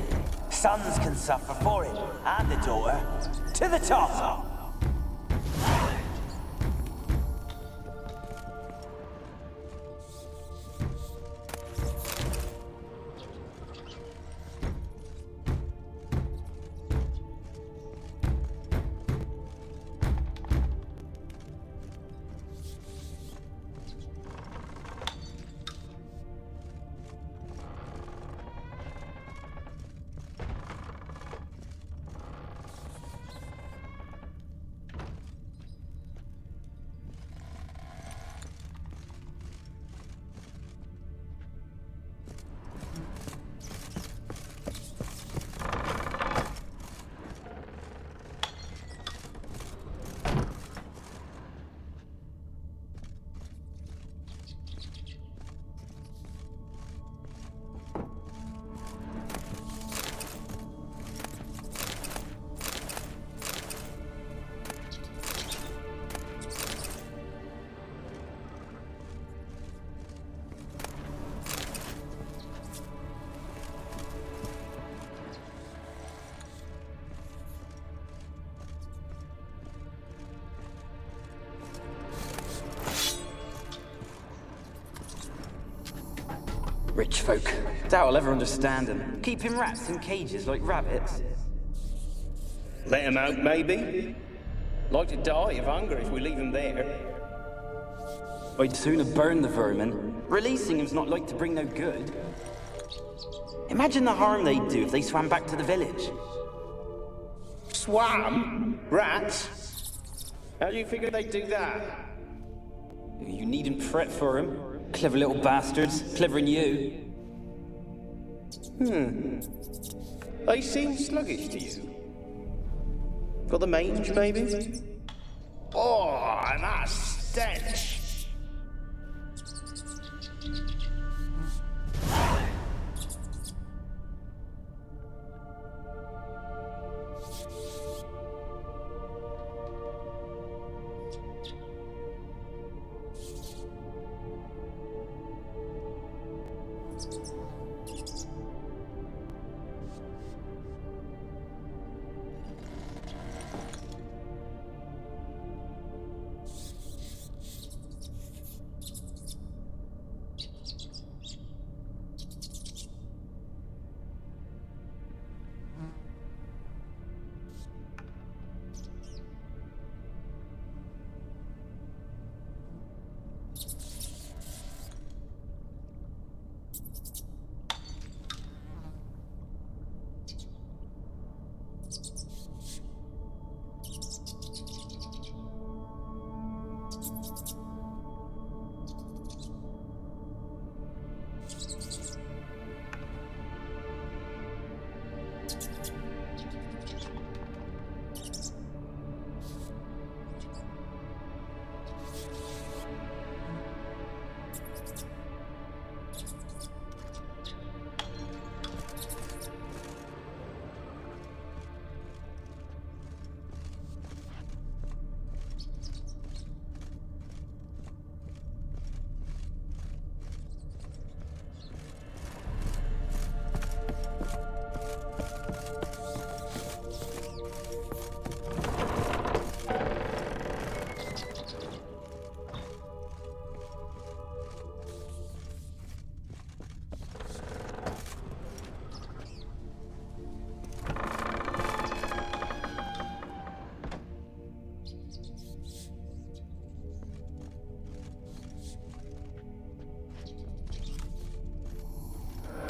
Sons can suffer for him, and the daughter. To the top! Rich folk. Doubt I'll ever understand them. Keeping rats in cages like rabbits. Let him out, maybe? Like to die of hunger if we leave him there. I'd sooner burn the vermin. Releasing him's not like to bring no good. Imagine the harm they'd do if they swam back to the village. Swam? Rats? How do you figure they'd do that? You needn't fret for him. Clever little bastards. Clever than you. They seem sluggish to you. Got the mange, maybe? Oh, and that stench!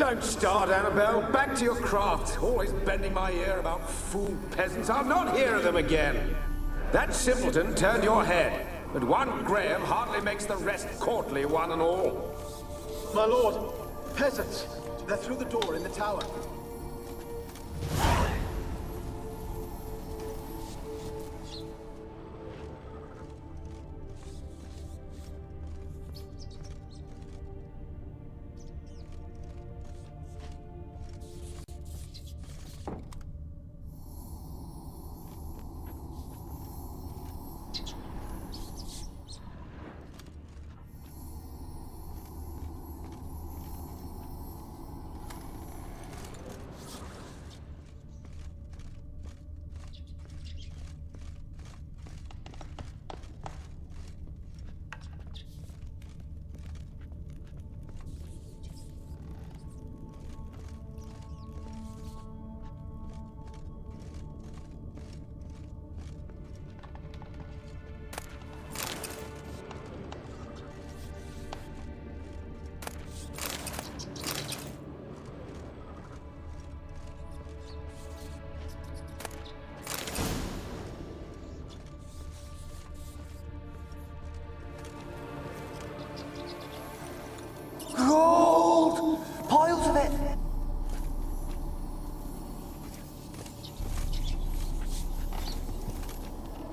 Don't start, Annabelle. Back to your craft. Always bending my ear about fool peasants. I'll not hear of them again. That simpleton turned your head, but one Graham hardly makes the rest courtly, one and all. My lord, peasants. They're through the door in the tower. Gold! Piles of it!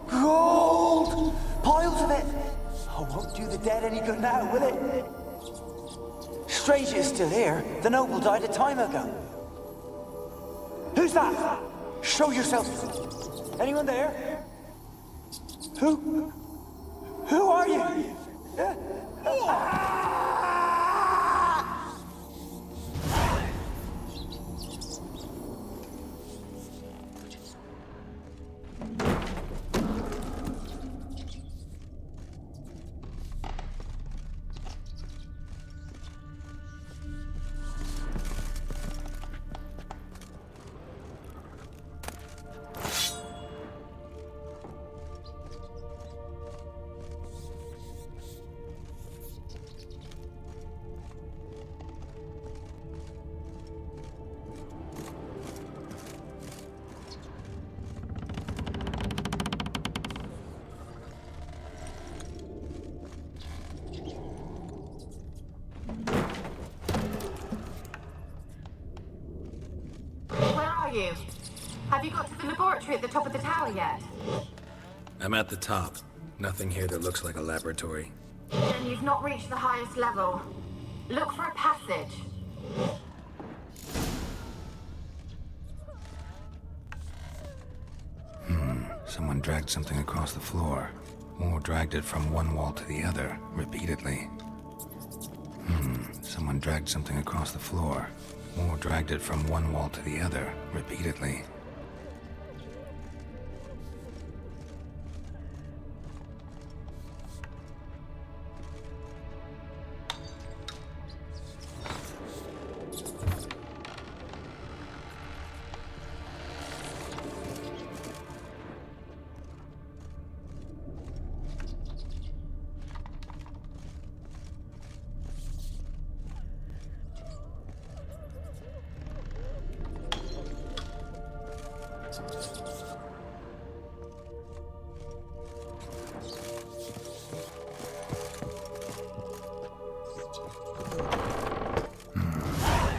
Gold! Piles of it! Oh, won't do the dead any good now, will it? Strange it's still here. The noble died a time ago. Who's that? Show yourself. Anyone there? Who are you? You? Have you got to the laboratory at the top of the tower yet? I'm at the top. Nothing here that looks like a laboratory. Then you've not reached the highest level. Look for a passage. Someone dragged something across the floor. Or dragged it from one wall to the other, repeatedly. Someone dragged something across the floor. Or dragged it from one wall to the other, repeatedly.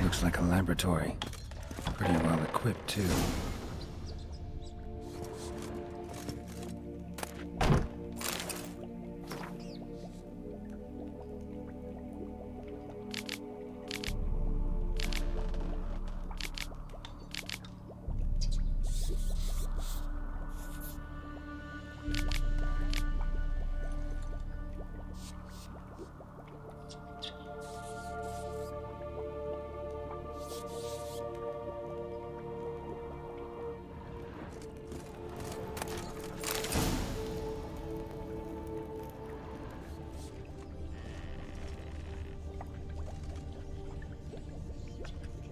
Looks like a laboratory. Pretty well equipped, too.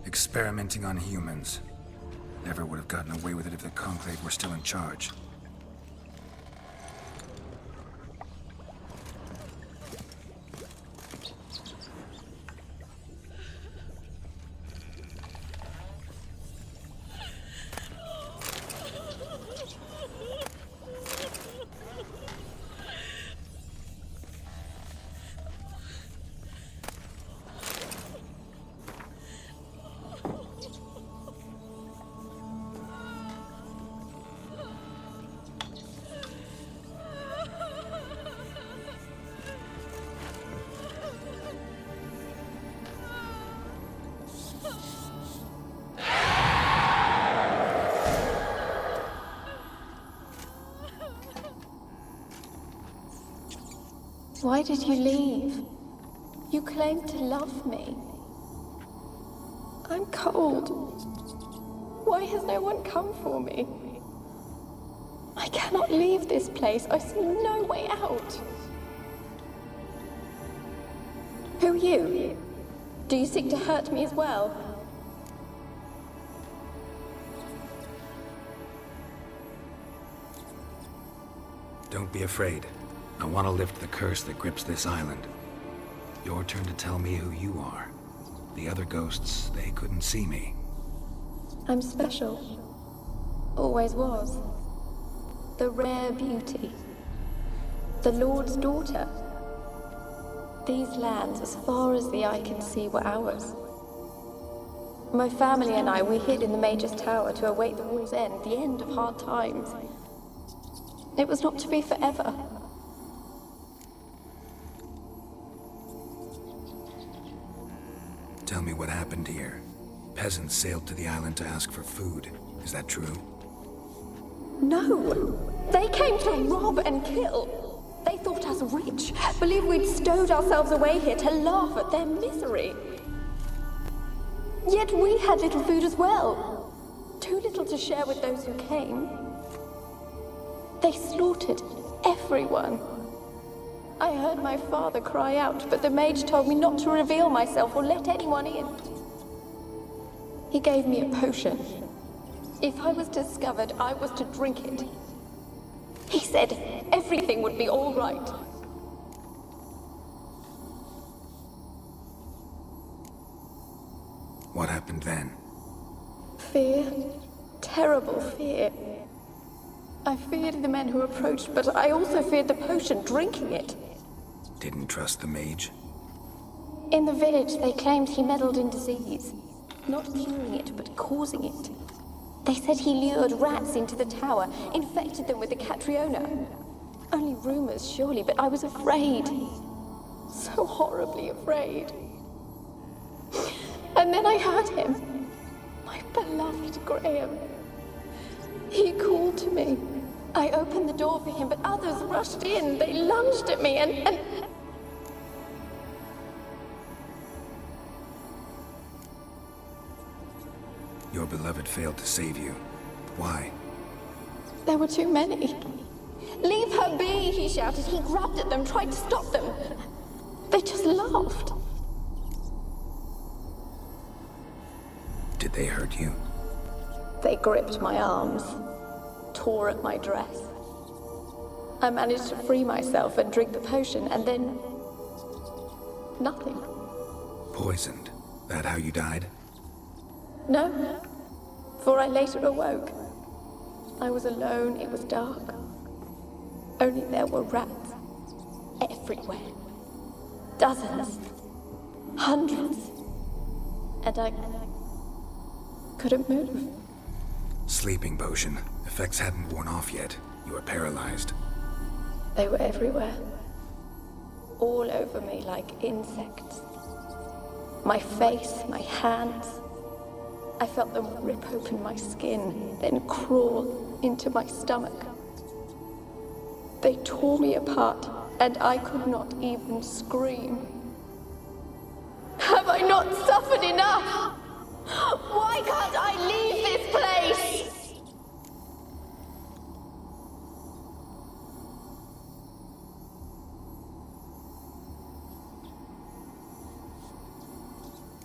Experimenting on humans. Never would have gotten away with it if the Conclave were still in charge. Why did you leave? You claimed to love me. I'm cold. Why has no one come for me? I cannot leave this place. I see no way out. Who are you? Do you seek to hurt me as well? Don't be afraid. I want to lift the curse that grips this island. Your turn to tell me who you are. The other ghosts, they couldn't see me. I'm special. Always was. The rare beauty. The Lord's daughter. These lands, as far as the eye can see, were ours. My family and I, we hid in the Major's Tower to await the war's end, the end of hard times. It was not to be forever. Tell me what happened here. Peasants sailed to the island to ask for food. Is that true? No! They came to rob and kill. They thought us rich, believed we'd stowed ourselves away here to laugh at their misery. Yet we had little food as well. Too little to share with those who came. They slaughtered everyone. I heard my father cry out, but the mage told me not to reveal myself or let anyone in. He gave me a potion. If I was discovered, I was to drink it. He said everything would be all right. What happened then? Fear. Terrible fear. I feared the men who approached, but I also feared the potion, drinking it. Didn't trust the mage? In the village, they claimed he meddled in disease. Not curing it, but causing it. They said he lured rats into the tower, infected them with the Catriona. Only rumors, surely, but I was afraid. So horribly afraid. And then I heard him. My beloved Graham. He called to me. I opened the door for him, but others rushed in. They lunged at me and... Your beloved failed to save you. Why? There were too many. Leave her be, he shouted. He grabbed at them, tried to stop them. They just laughed. Did they hurt you? They gripped my arms, tore at my dress. I managed to free myself and drink the potion, and then... nothing. Poisoned. That how you died? No, for I later awoke. I was alone, it was dark. Only there were rats everywhere. Dozens, hundreds. And I couldn't move. Sleeping potion. Effects hadn't worn off yet. You were paralyzed. They were everywhere. All over me like insects. My face, my hands. I felt them rip open my skin, then crawl into my stomach. They tore me apart, and I could not even scream. Have I not suffered enough? Why can't I leave this place?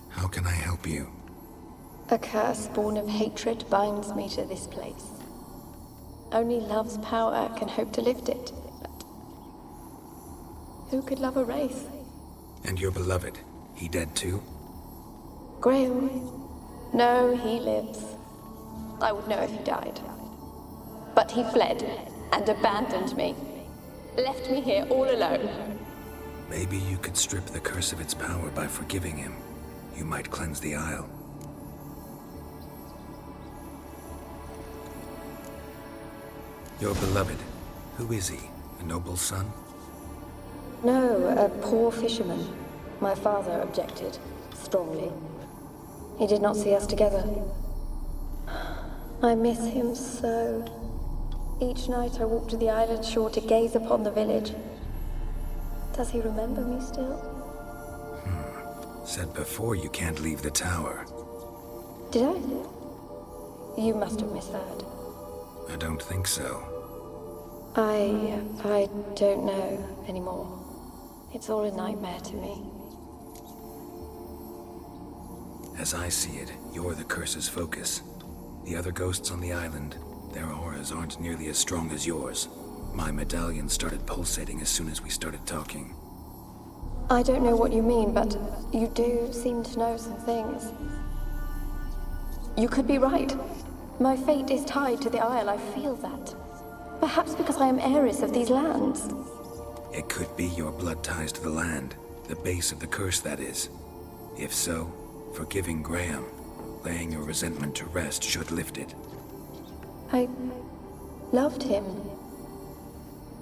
How can I help you? A curse born of hatred binds me to this place. Only love's power can hope to lift it, but who could love a race? And your beloved, he dead too? Graham? No, he lives. I would know if he died. But he fled and abandoned me. Left me here all alone. Maybe you could strip the curse of its power by forgiving him. You might cleanse the Isle. Your beloved, who is he? A noble son? No, a poor fisherman. My father objected, strongly. He did not see us together. I miss him so. Each night I walk to the island shore to gaze upon the village. Does he remember me still? Said before you can't leave the tower. Did I? You must have misheard. I don't think so. I don't know anymore. It's all a nightmare to me. As I see it, you're the curse's focus. The other ghosts on the island, their auras aren't nearly as strong as yours. My medallion started pulsating as soon as we started talking. I don't know what you mean, but you do seem to know some things. You could be right. My fate is tied to the Isle, I feel that. Perhaps because I am heiress of these lands. It could be your blood ties to the land, the base of the curse, that is. If so, forgiving Graham, laying your resentment to rest should lift it. I loved him.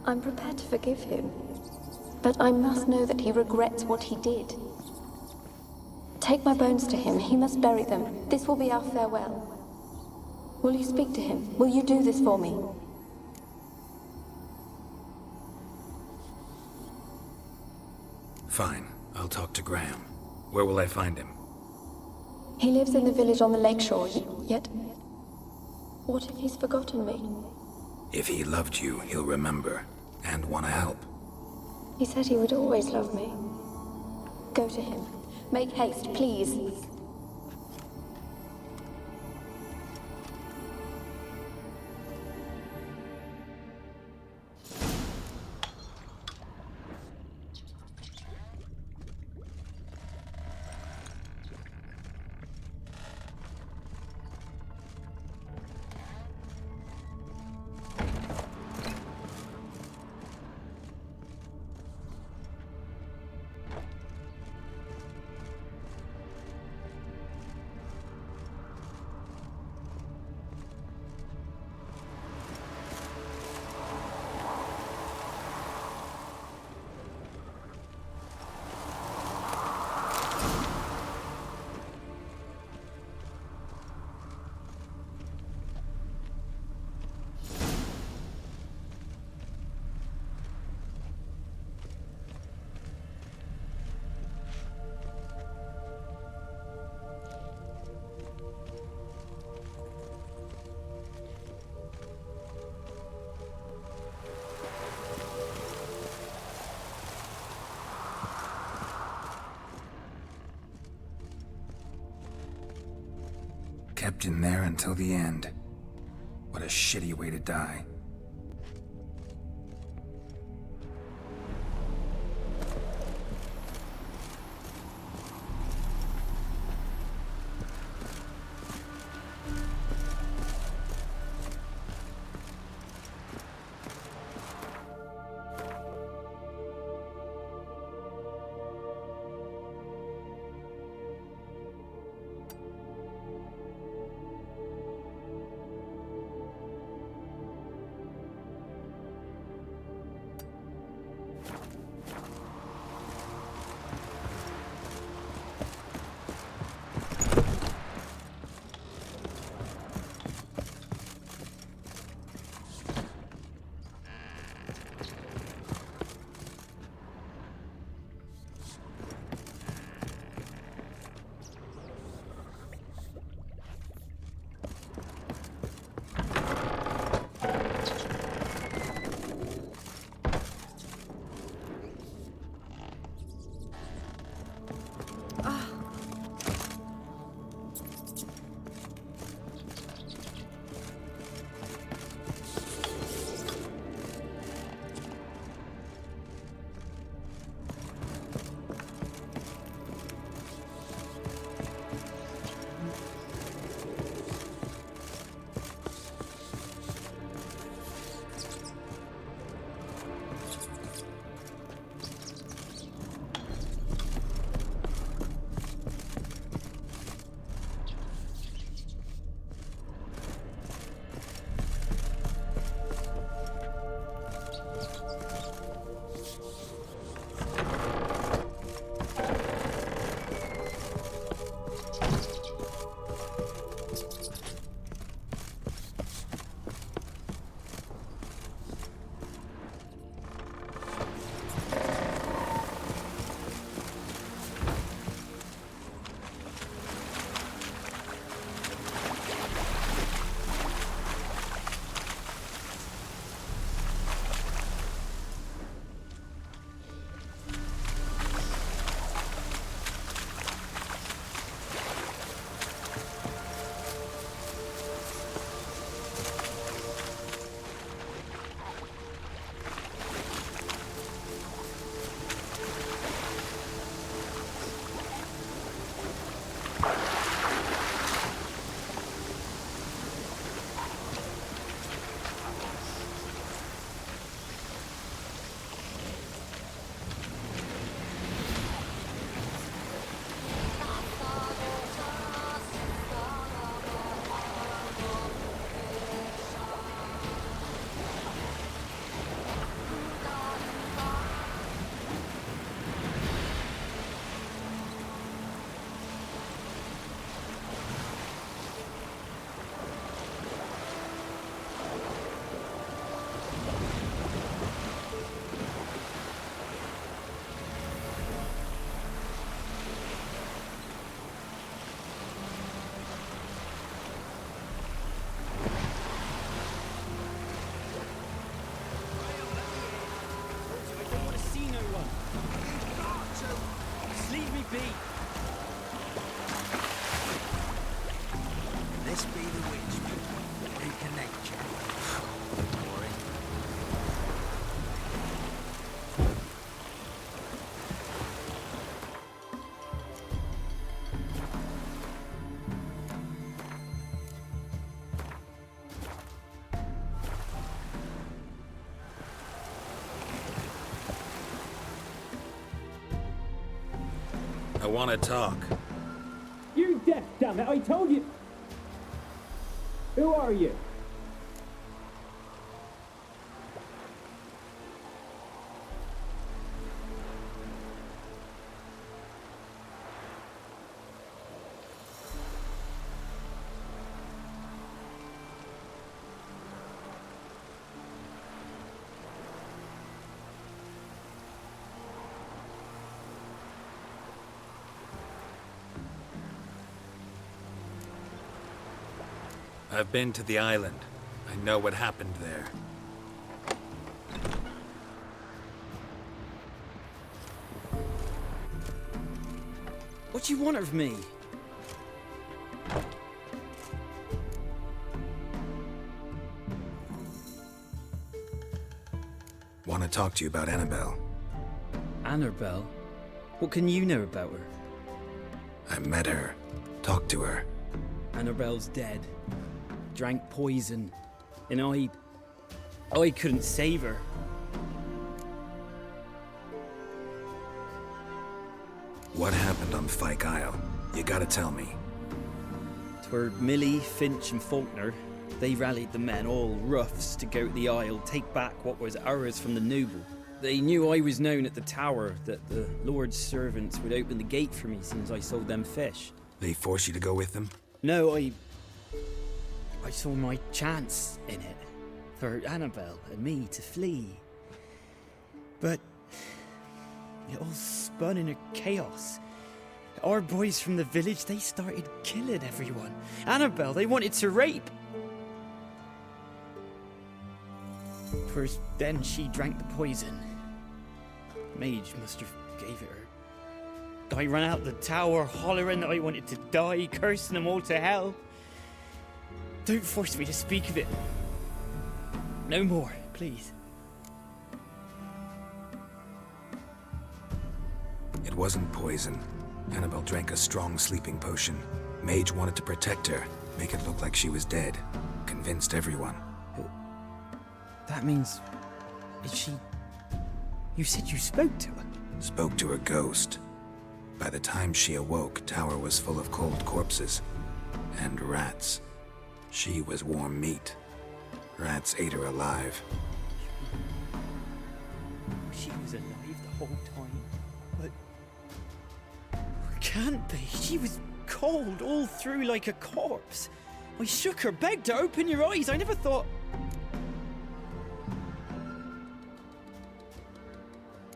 I'm prepared to forgive him. But I must know that he regrets what he did. Take my bones to him. He must bury them. This will be our farewell. Will you speak to him? Will you do this for me? Fine. I'll talk to Graham. Where will I find him? He lives in the village on the lakeshore, yet... What if he's forgotten me? If he loved you, he'll remember, and want to help. He said he would always love me. Go to him. Make haste, please. Kept in there until the end. What a shitty way to die. I want to talk. You're deaf, damn it! I told you. Who are you? I've been to the island. I know what happened there. What do you want of me? Want to talk to you about Annabelle. Annabelle? What can you know about her? I met her. Talked to her. Annabelle's dead. Drank poison. And I couldn't save her. What happened on Fyke Isle? You gotta tell me. Twere Millie, Finch and Faulkner. They rallied the men, all roughs, to go to the Isle, take back what was ours from the noble. They knew I was known at the tower, that the Lord's servants would open the gate for me since I sold them fish. They forced you to go with them? No, I saw my chance in it, for Annabelle and me to flee. But it all spun in a chaos. Our boys from the village, they started killing everyone. Annabelle, they wanted to rape. First, then she drank the poison. Mage must have gave it her. I ran out the tower, hollering that I wanted to die, cursing them all to hell. Don't force me to speak of it. No more, please. It wasn't poison. Annabelle drank a strong sleeping potion. Mage wanted to protect her, make it look like she was dead. Convinced everyone. That means... Is she... You said you spoke to her? Spoke to her ghost. By the time she awoke, Tower was full of cold corpses. And rats. She was warm meat. Rats ate her alive. She was alive the whole time, but... Can't be. She was cold all through like a corpse. I shook her, begged her, open your eyes. I never thought...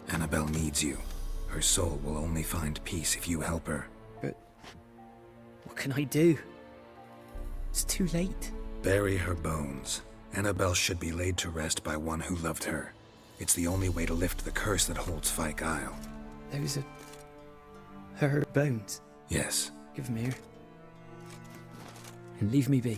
Annabelle needs you. Her soul will only find peace if you help her. But... What can I do? It's too late. Bury her bones. Annabelle should be laid to rest by one who loved her. It's the only way to lift the curse that holds Fyke Isle. Those are... her bones? Yes. Give them here. And leave me be.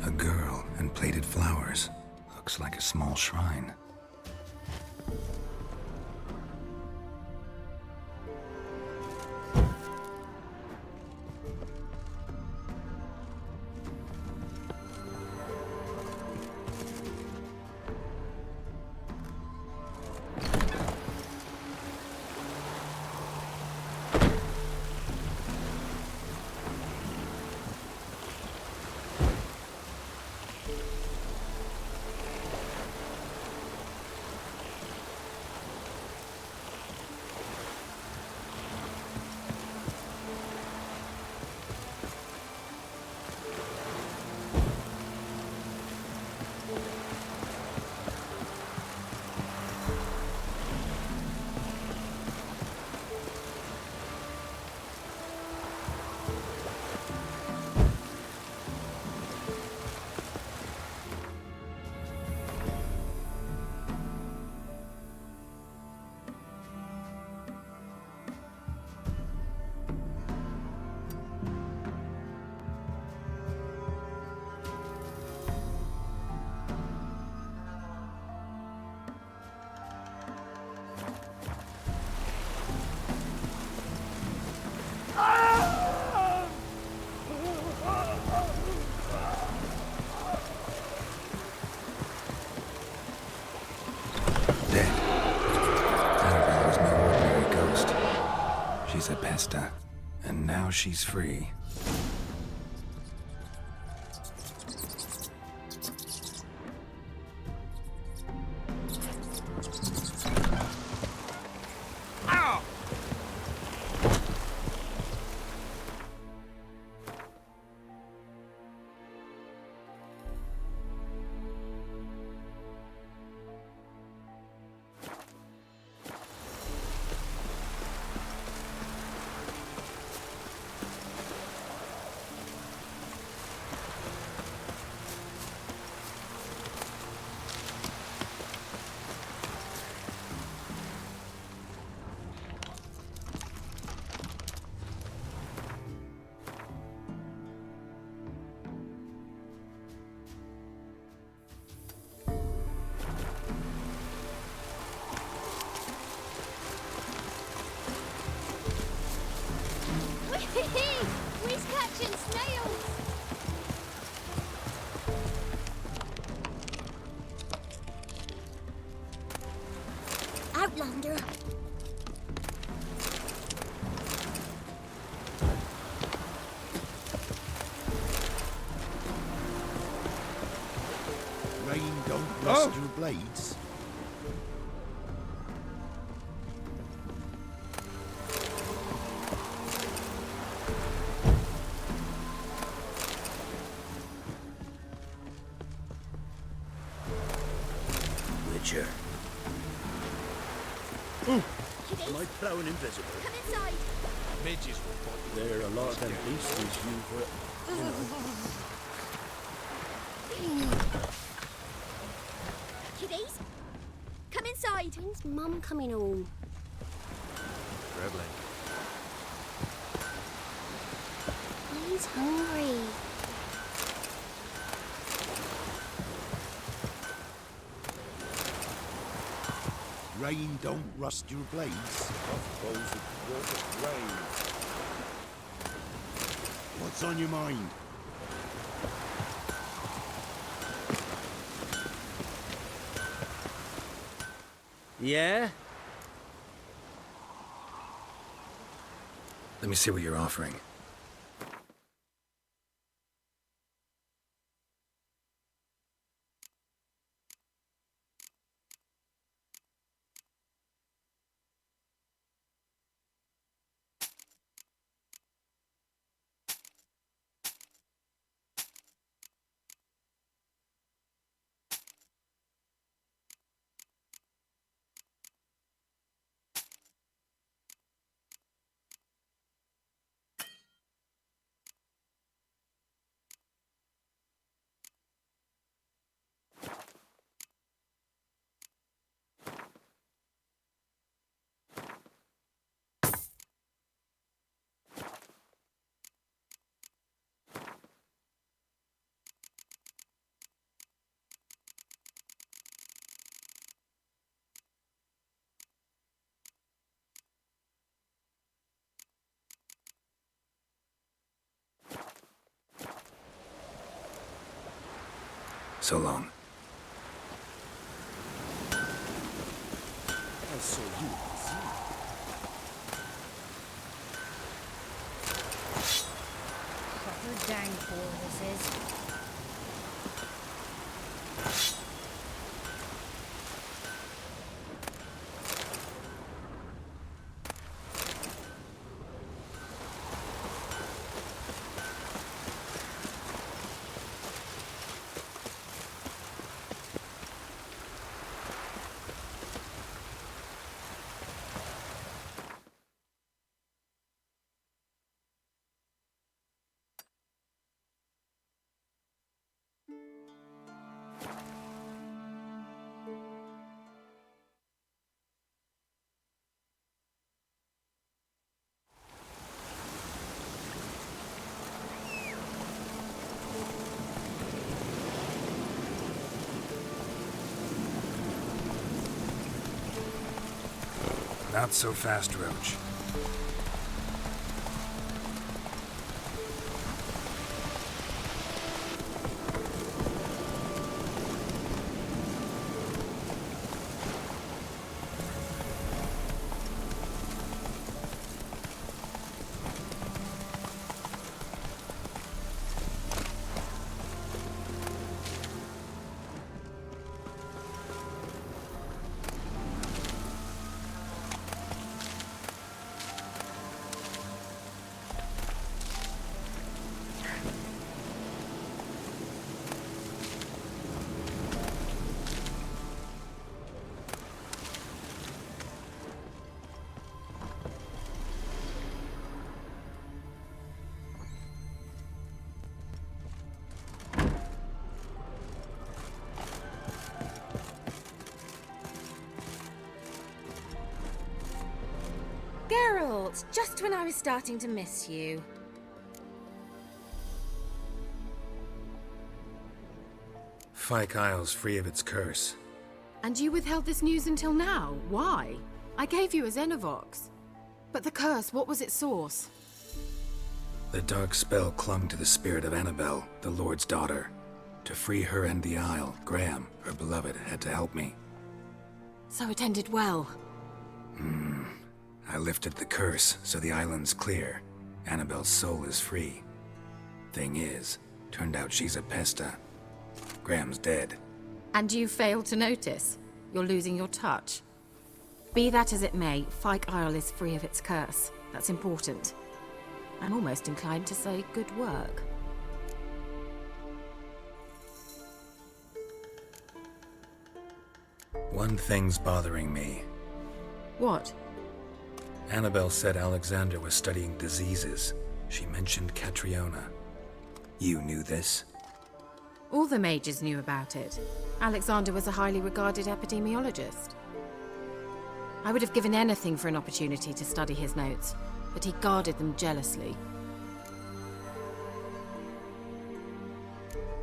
A girl and plated flowers. Looks like a small shrine. she's free. We's catching snails! Outlander! Rain don't rust your blades. Witcher. Am I plowing invisible? Come inside! Midges will bite you. There are a lot of them beasties you for it. Kiddies, come inside. When's Mum coming home? Traveling. He's hungry. Rain don't rust your blades. Off goes the perfect rain. What's on your mind? Yeah? Let me see what you're offering. So long. I saw you at the zoo. Proper dang poor this is. Not so fast, Roach. fault, just when I was starting to miss you. Fyke Isle's free of its curse. And you withheld this news until now? Why? I gave you a Xenovox. But the curse, what was its source? The dark spell clung to the spirit of Annabelle, the Lord's daughter. To free her and the Isle, Graham, her beloved, had to help me. So it ended well. I lifted the curse, so the island's clear. Annabelle's soul is free. Thing is, turned out she's a pesta. Graham's dead. And you failed to notice? You're losing your touch. Be that as it may, Fyke Isle is free of its curse. That's important. I'm almost inclined to say good work. One thing's bothering me. What? Annabelle said Alexander was studying diseases. She mentioned Catriona. You knew this? All the mages knew about it. Alexander was a highly regarded epidemiologist. I would have given anything for an opportunity to study his notes, but he guarded them jealously.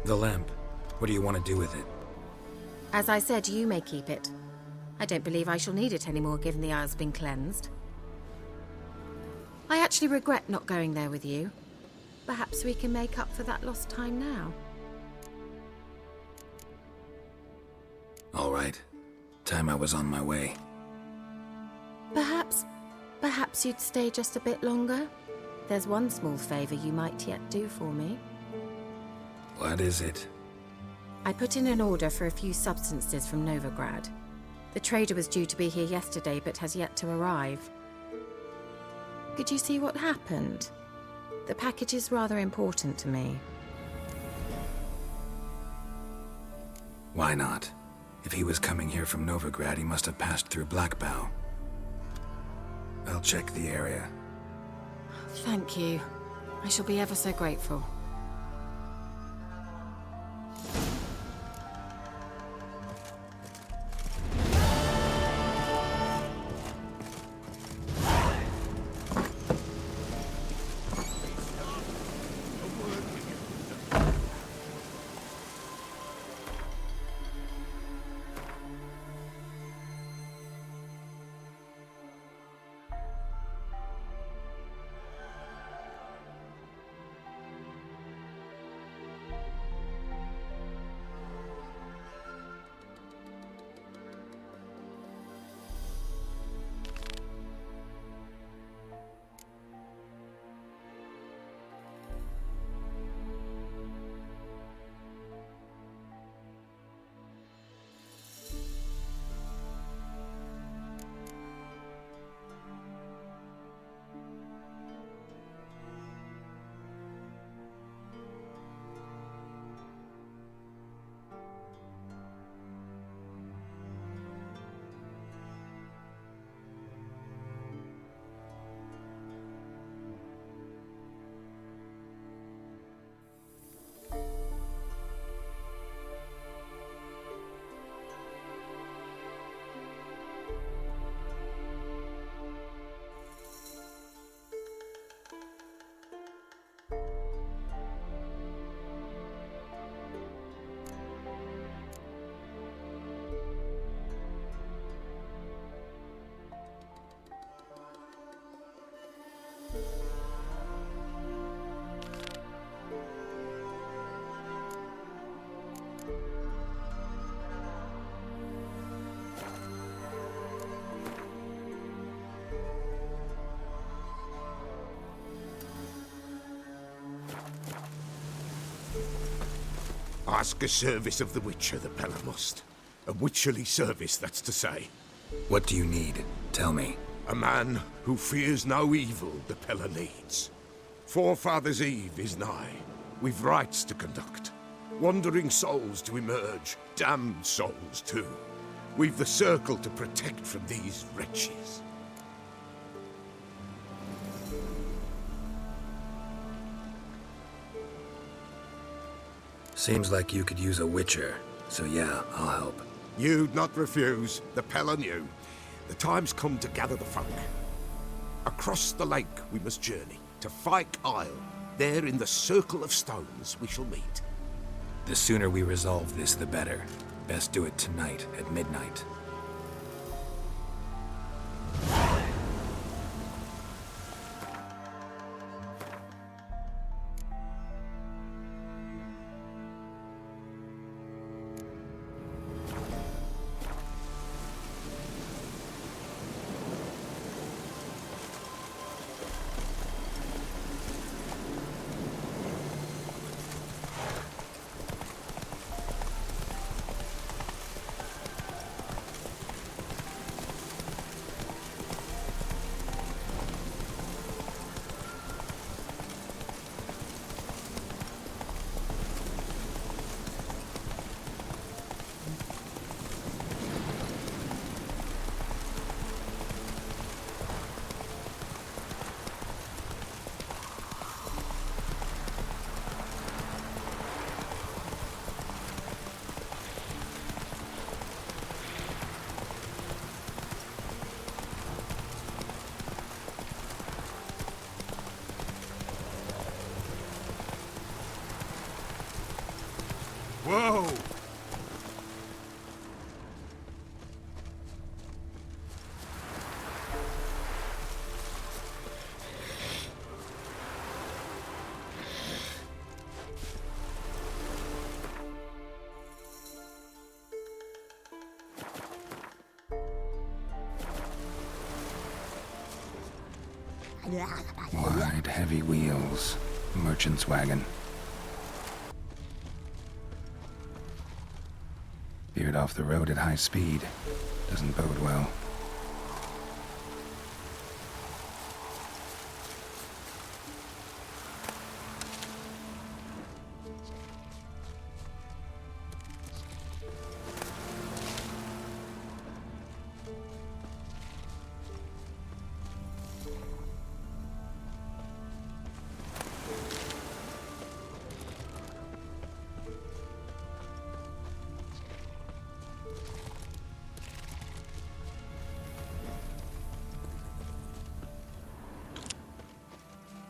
The lamp. What do you want to do with it? As I said, you may keep it. I don't believe I shall need it anymore, given the Isle's been cleansed. I actually regret not going there with you. Perhaps we can make up for that lost time now. All right. Time I was on my way. Perhaps you'd stay just a bit longer? There's one small favor you might yet do for me. What is it? I put in an order for a few substances from Novigrad. The trader was due to be here yesterday, but has yet to arrive. Could you see what happened? The package is rather important to me. Why not? If he was coming here from Novigrad, he must have passed through Blackbow. I'll check the area. Thank you. I shall be ever so grateful. Ask a service of the Witcher, the Pella must. A witcherly service, that's to say. What do you need? Tell me. A man who fears no evil the Pella needs. Forefathers' Eve is nigh. We've rites to conduct. Wandering souls to emerge. Damned souls, too. We've the circle to protect from these wretches. Seems like you could use a witcher, so yeah, I'll help. You'd not refuse. The Pella knew. The time's come to gather the folk. Across the lake we must journey, to Fyke Isle. There in the circle of stones we shall meet. The sooner we resolve this, the better. Best do it tonight at midnight. Whoa! Wide, heavy wheels. Merchant's wagon. Veered off the road at high speed. Doesn't bode well.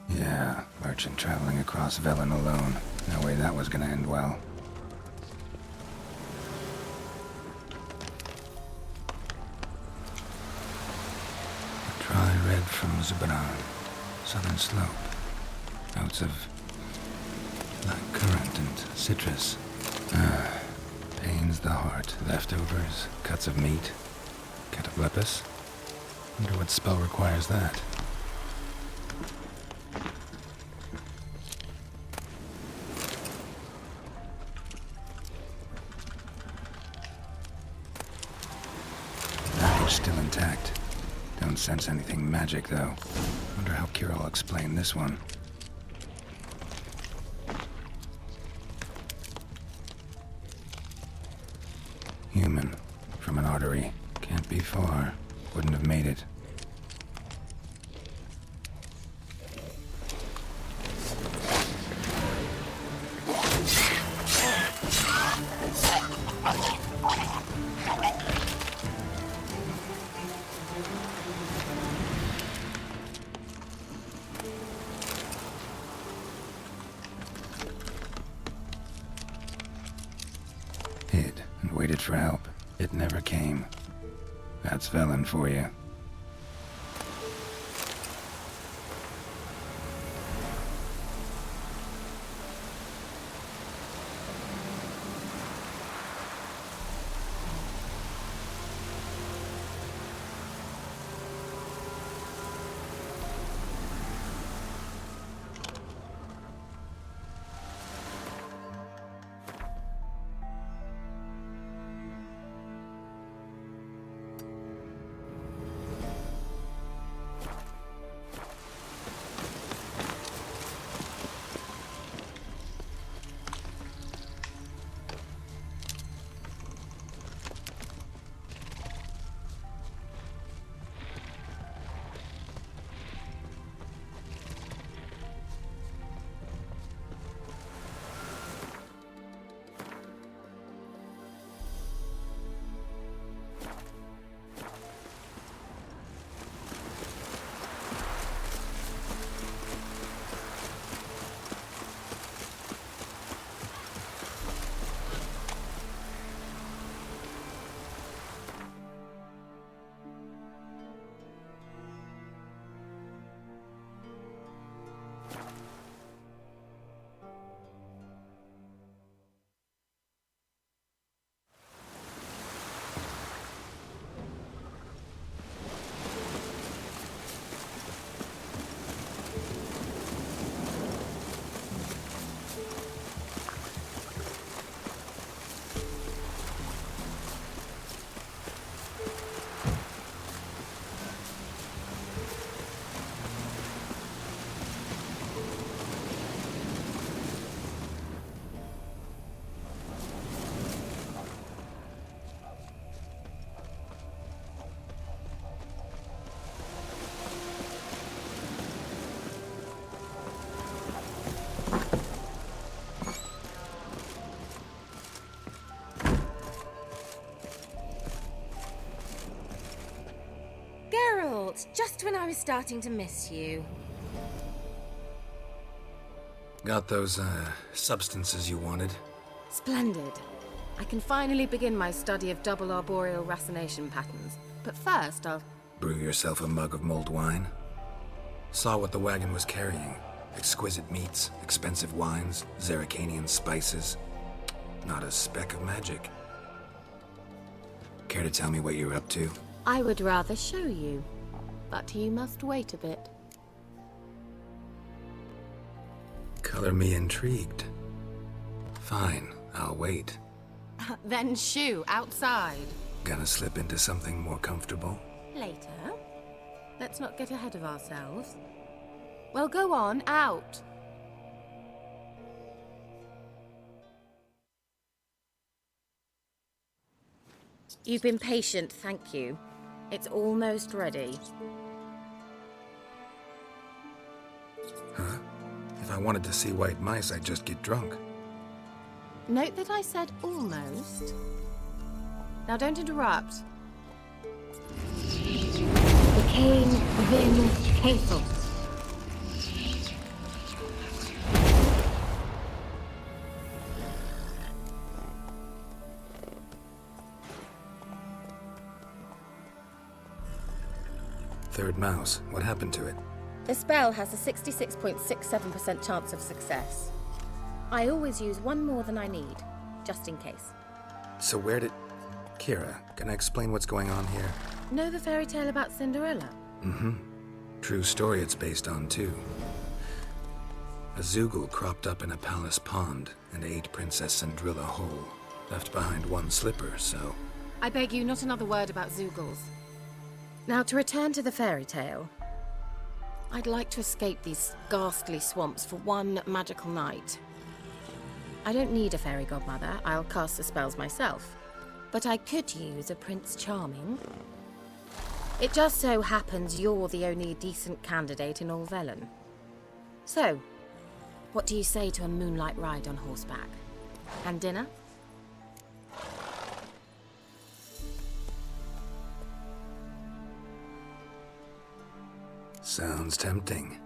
Yeah, merchant traveling across Velen alone. No way that was gonna end well. Dry red from Zubran. Southern slope. Notes of black currant and citrus. Pains the heart. Leftovers, cuts of meat. Cataplepis. Wonder what spell requires that. Still intact. Don't sense anything magic, though. Wonder how Kira will explain this one. Human. From an artery. Can't be far. Wouldn't have made it. Hid and waited for help. It never came. That's Velen for you. Just when I was starting to miss you. Got those, substances you wanted? Splendid. I can finally begin my study of double arboreal racination patterns. But first, I'll... Brew yourself a mug of mulled wine? Saw what the wagon was carrying. Exquisite meats, expensive wines, Zerrikanian spices. Not a speck of magic. Care to tell me what you're up to? I would rather show you, but you must wait a bit. Color me intrigued. Fine, I'll wait. Then shoo, outside. Gonna slip into something more comfortable? Later. Let's not get ahead of ourselves. Well, go on, out. You've been patient, thank you. It's almost ready. Huh? If I wanted to see white mice, I'd just get drunk. Note that I said almost. Now don't interrupt. The Kane Vin Castle. Third mouse. What happened to it? The spell has a 66.67% chance of success. I always use one more than I need, just in case. So where did... Kira, can I explain what's going on here? Know the fairy tale about Cinderella? Mm-hmm. True story it's based on, too. A Zoogle cropped up in a palace pond and ate Princess Cinderella whole. Left behind one slipper, so... I beg you, not another word about Zoogles. Now, to return to the fairy tale, I'd like to escape these ghastly swamps for one magical night. I don't need a fairy godmother, I'll cast the spells myself. But I could use a Prince Charming. It just so happens you're the only decent candidate in all Velen. So, what do you say to a moonlight ride on horseback? And dinner? Sounds tempting.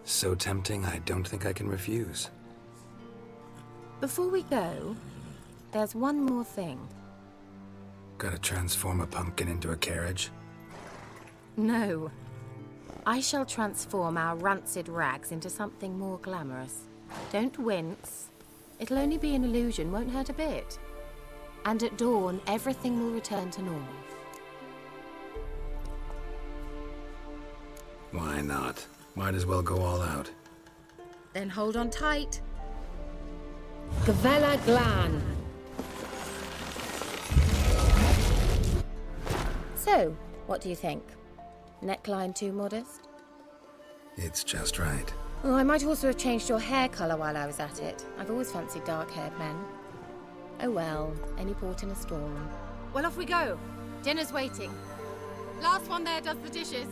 So tempting, I don't think I can refuse. Before we go, there's one more thing. Gotta transform a pumpkin into a carriage? No. I shall transform our rancid rags into something more glamorous. Don't wince. It'll only be an illusion, won't hurt a bit. And at dawn, everything will return to normal. Why not? Might as well go all out. Then hold on tight. Gavella Glan. So, what do you think? Neckline too modest? It's just right. Oh, I might also have changed your hair colour while I was at it. I've always fancied dark-haired men. Oh well, any port in a storm. Well, off we go. Dinner's waiting. Last one there does the dishes.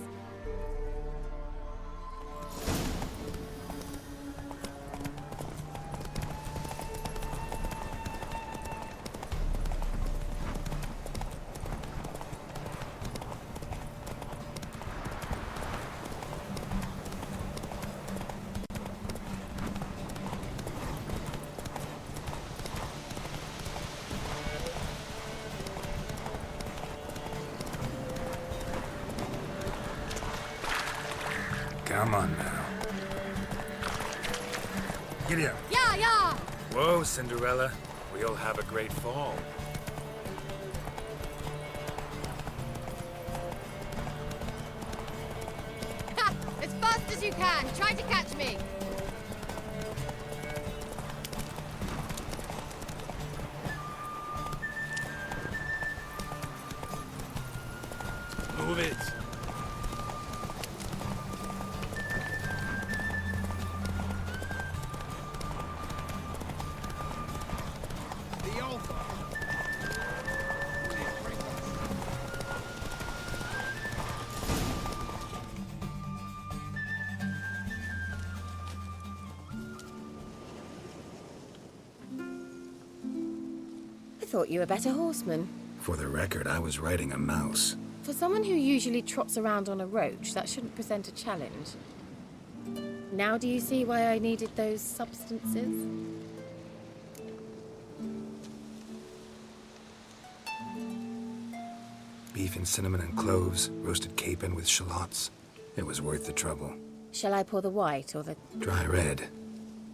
Come on now. Giddy up. Yeah, yeah! Whoa, Cinderella. We'll have a great fall. Ha! As fast as you can. Try to catch me. Move it. I thought you were a better horseman. For the record, I was riding a mouse. For someone who usually trots around on a roach, that shouldn't present a challenge. Now do you see why I needed those substances? Beef and cinnamon and cloves, roasted capon with shallots. It was worth the trouble. Shall I pour the white or the... Dry red,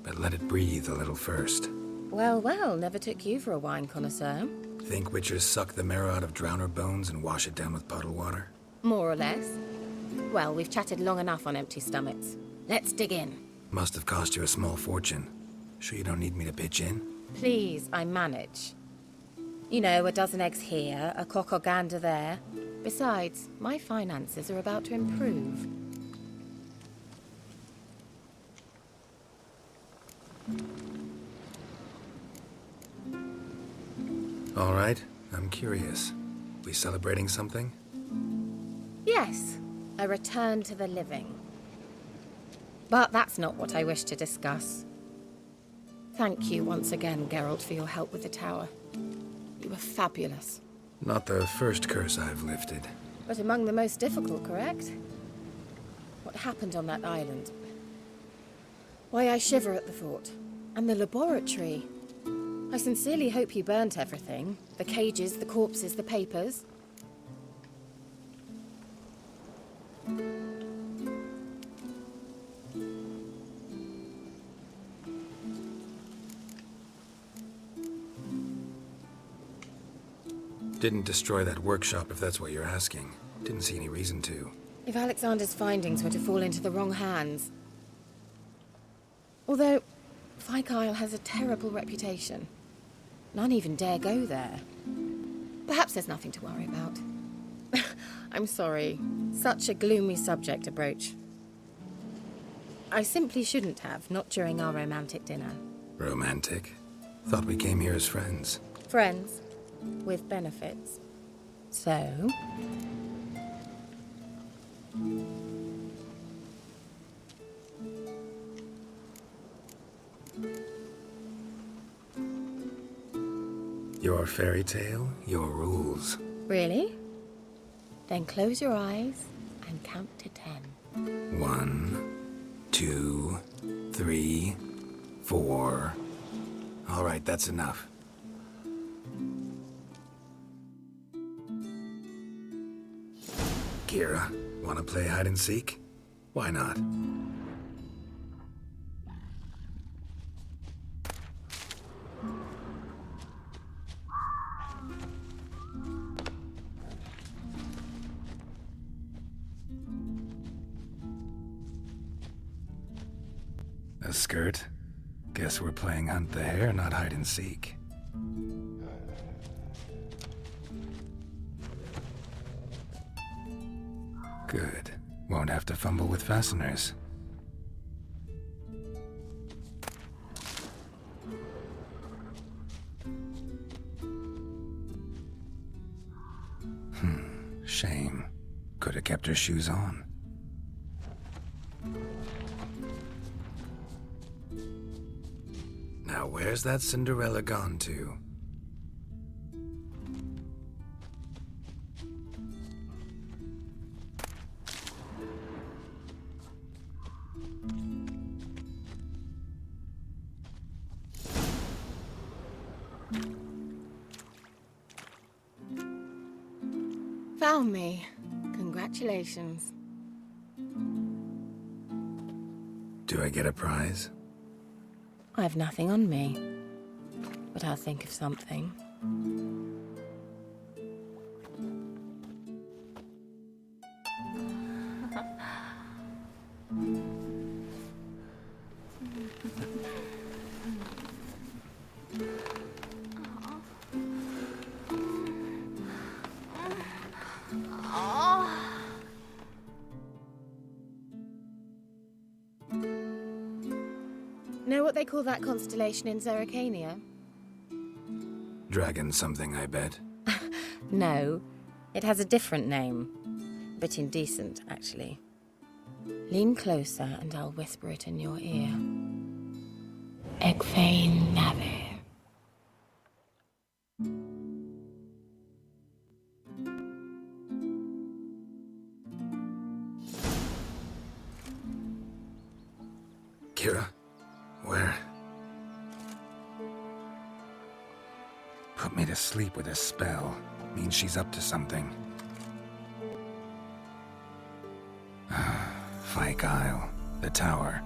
but let it breathe a little first. Well, well, never took you for a wine connoisseur. Think witchers suck the marrow out of drowner bones and wash it down with puddle water? More or less. Well, we've chatted long enough on empty stomachs. Let's dig in. Must have cost you a small fortune. Sure you don't need me to pitch in? Please, I manage. You know, a dozen eggs here, a cock or gander there. Besides, my finances are about to improve. All right, I'm curious. We celebrating something? Yes, a return to the living. But that's not what I wish to discuss. Thank you once again, Geralt, for your help with the tower. You were fabulous. Not the first curse I've lifted. But among the most difficult, correct? What happened on that island? Why, I shiver at the thought. And the laboratory. I sincerely hope you burnt everything. The cages, the corpses, the papers. Didn't destroy that workshop, if that's what you're asking. Didn't see any reason to. If Alexander's findings were to fall into the wrong hands. Although, Vikyle has a terrible reputation. None even dare go there. Perhaps there's nothing to worry about. I'm sorry. Such a gloomy subject to broach. I simply shouldn't have, not during our romantic dinner. Romantic? Thought we came here as friends. Friends. With benefits. So... Your fairy tale, your rules. Really? Then close your eyes and count to 10. 1, 2, 3, 4. All right, that's enough. Kira, wanna play hide and seek? Why not? A skirt? Guess we're playing hunt the hare, not hide and seek. Good. Won't have to fumble with fasteners. Shame. Could have kept her shoes on. Now where's that Cinderella gone to? Found me. Congratulations. Do I get a prize? I have nothing on me, but I'll think of something. Know what they call that constellation in Zerrikania? Dragon something, I bet. No, it has a different name. Bit indecent, actually. Lean closer and I'll whisper it in your ear. Egfain Nave. Kira? Where? Put me to sleep with a spell. Means she's up to something. Fyke Isle. The tower.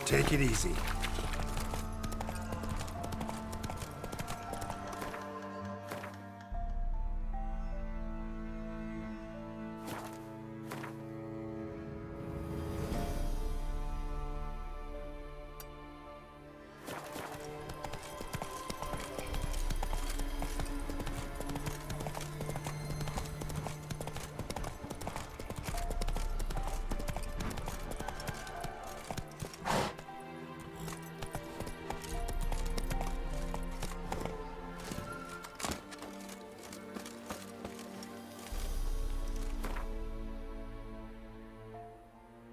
Take it easy.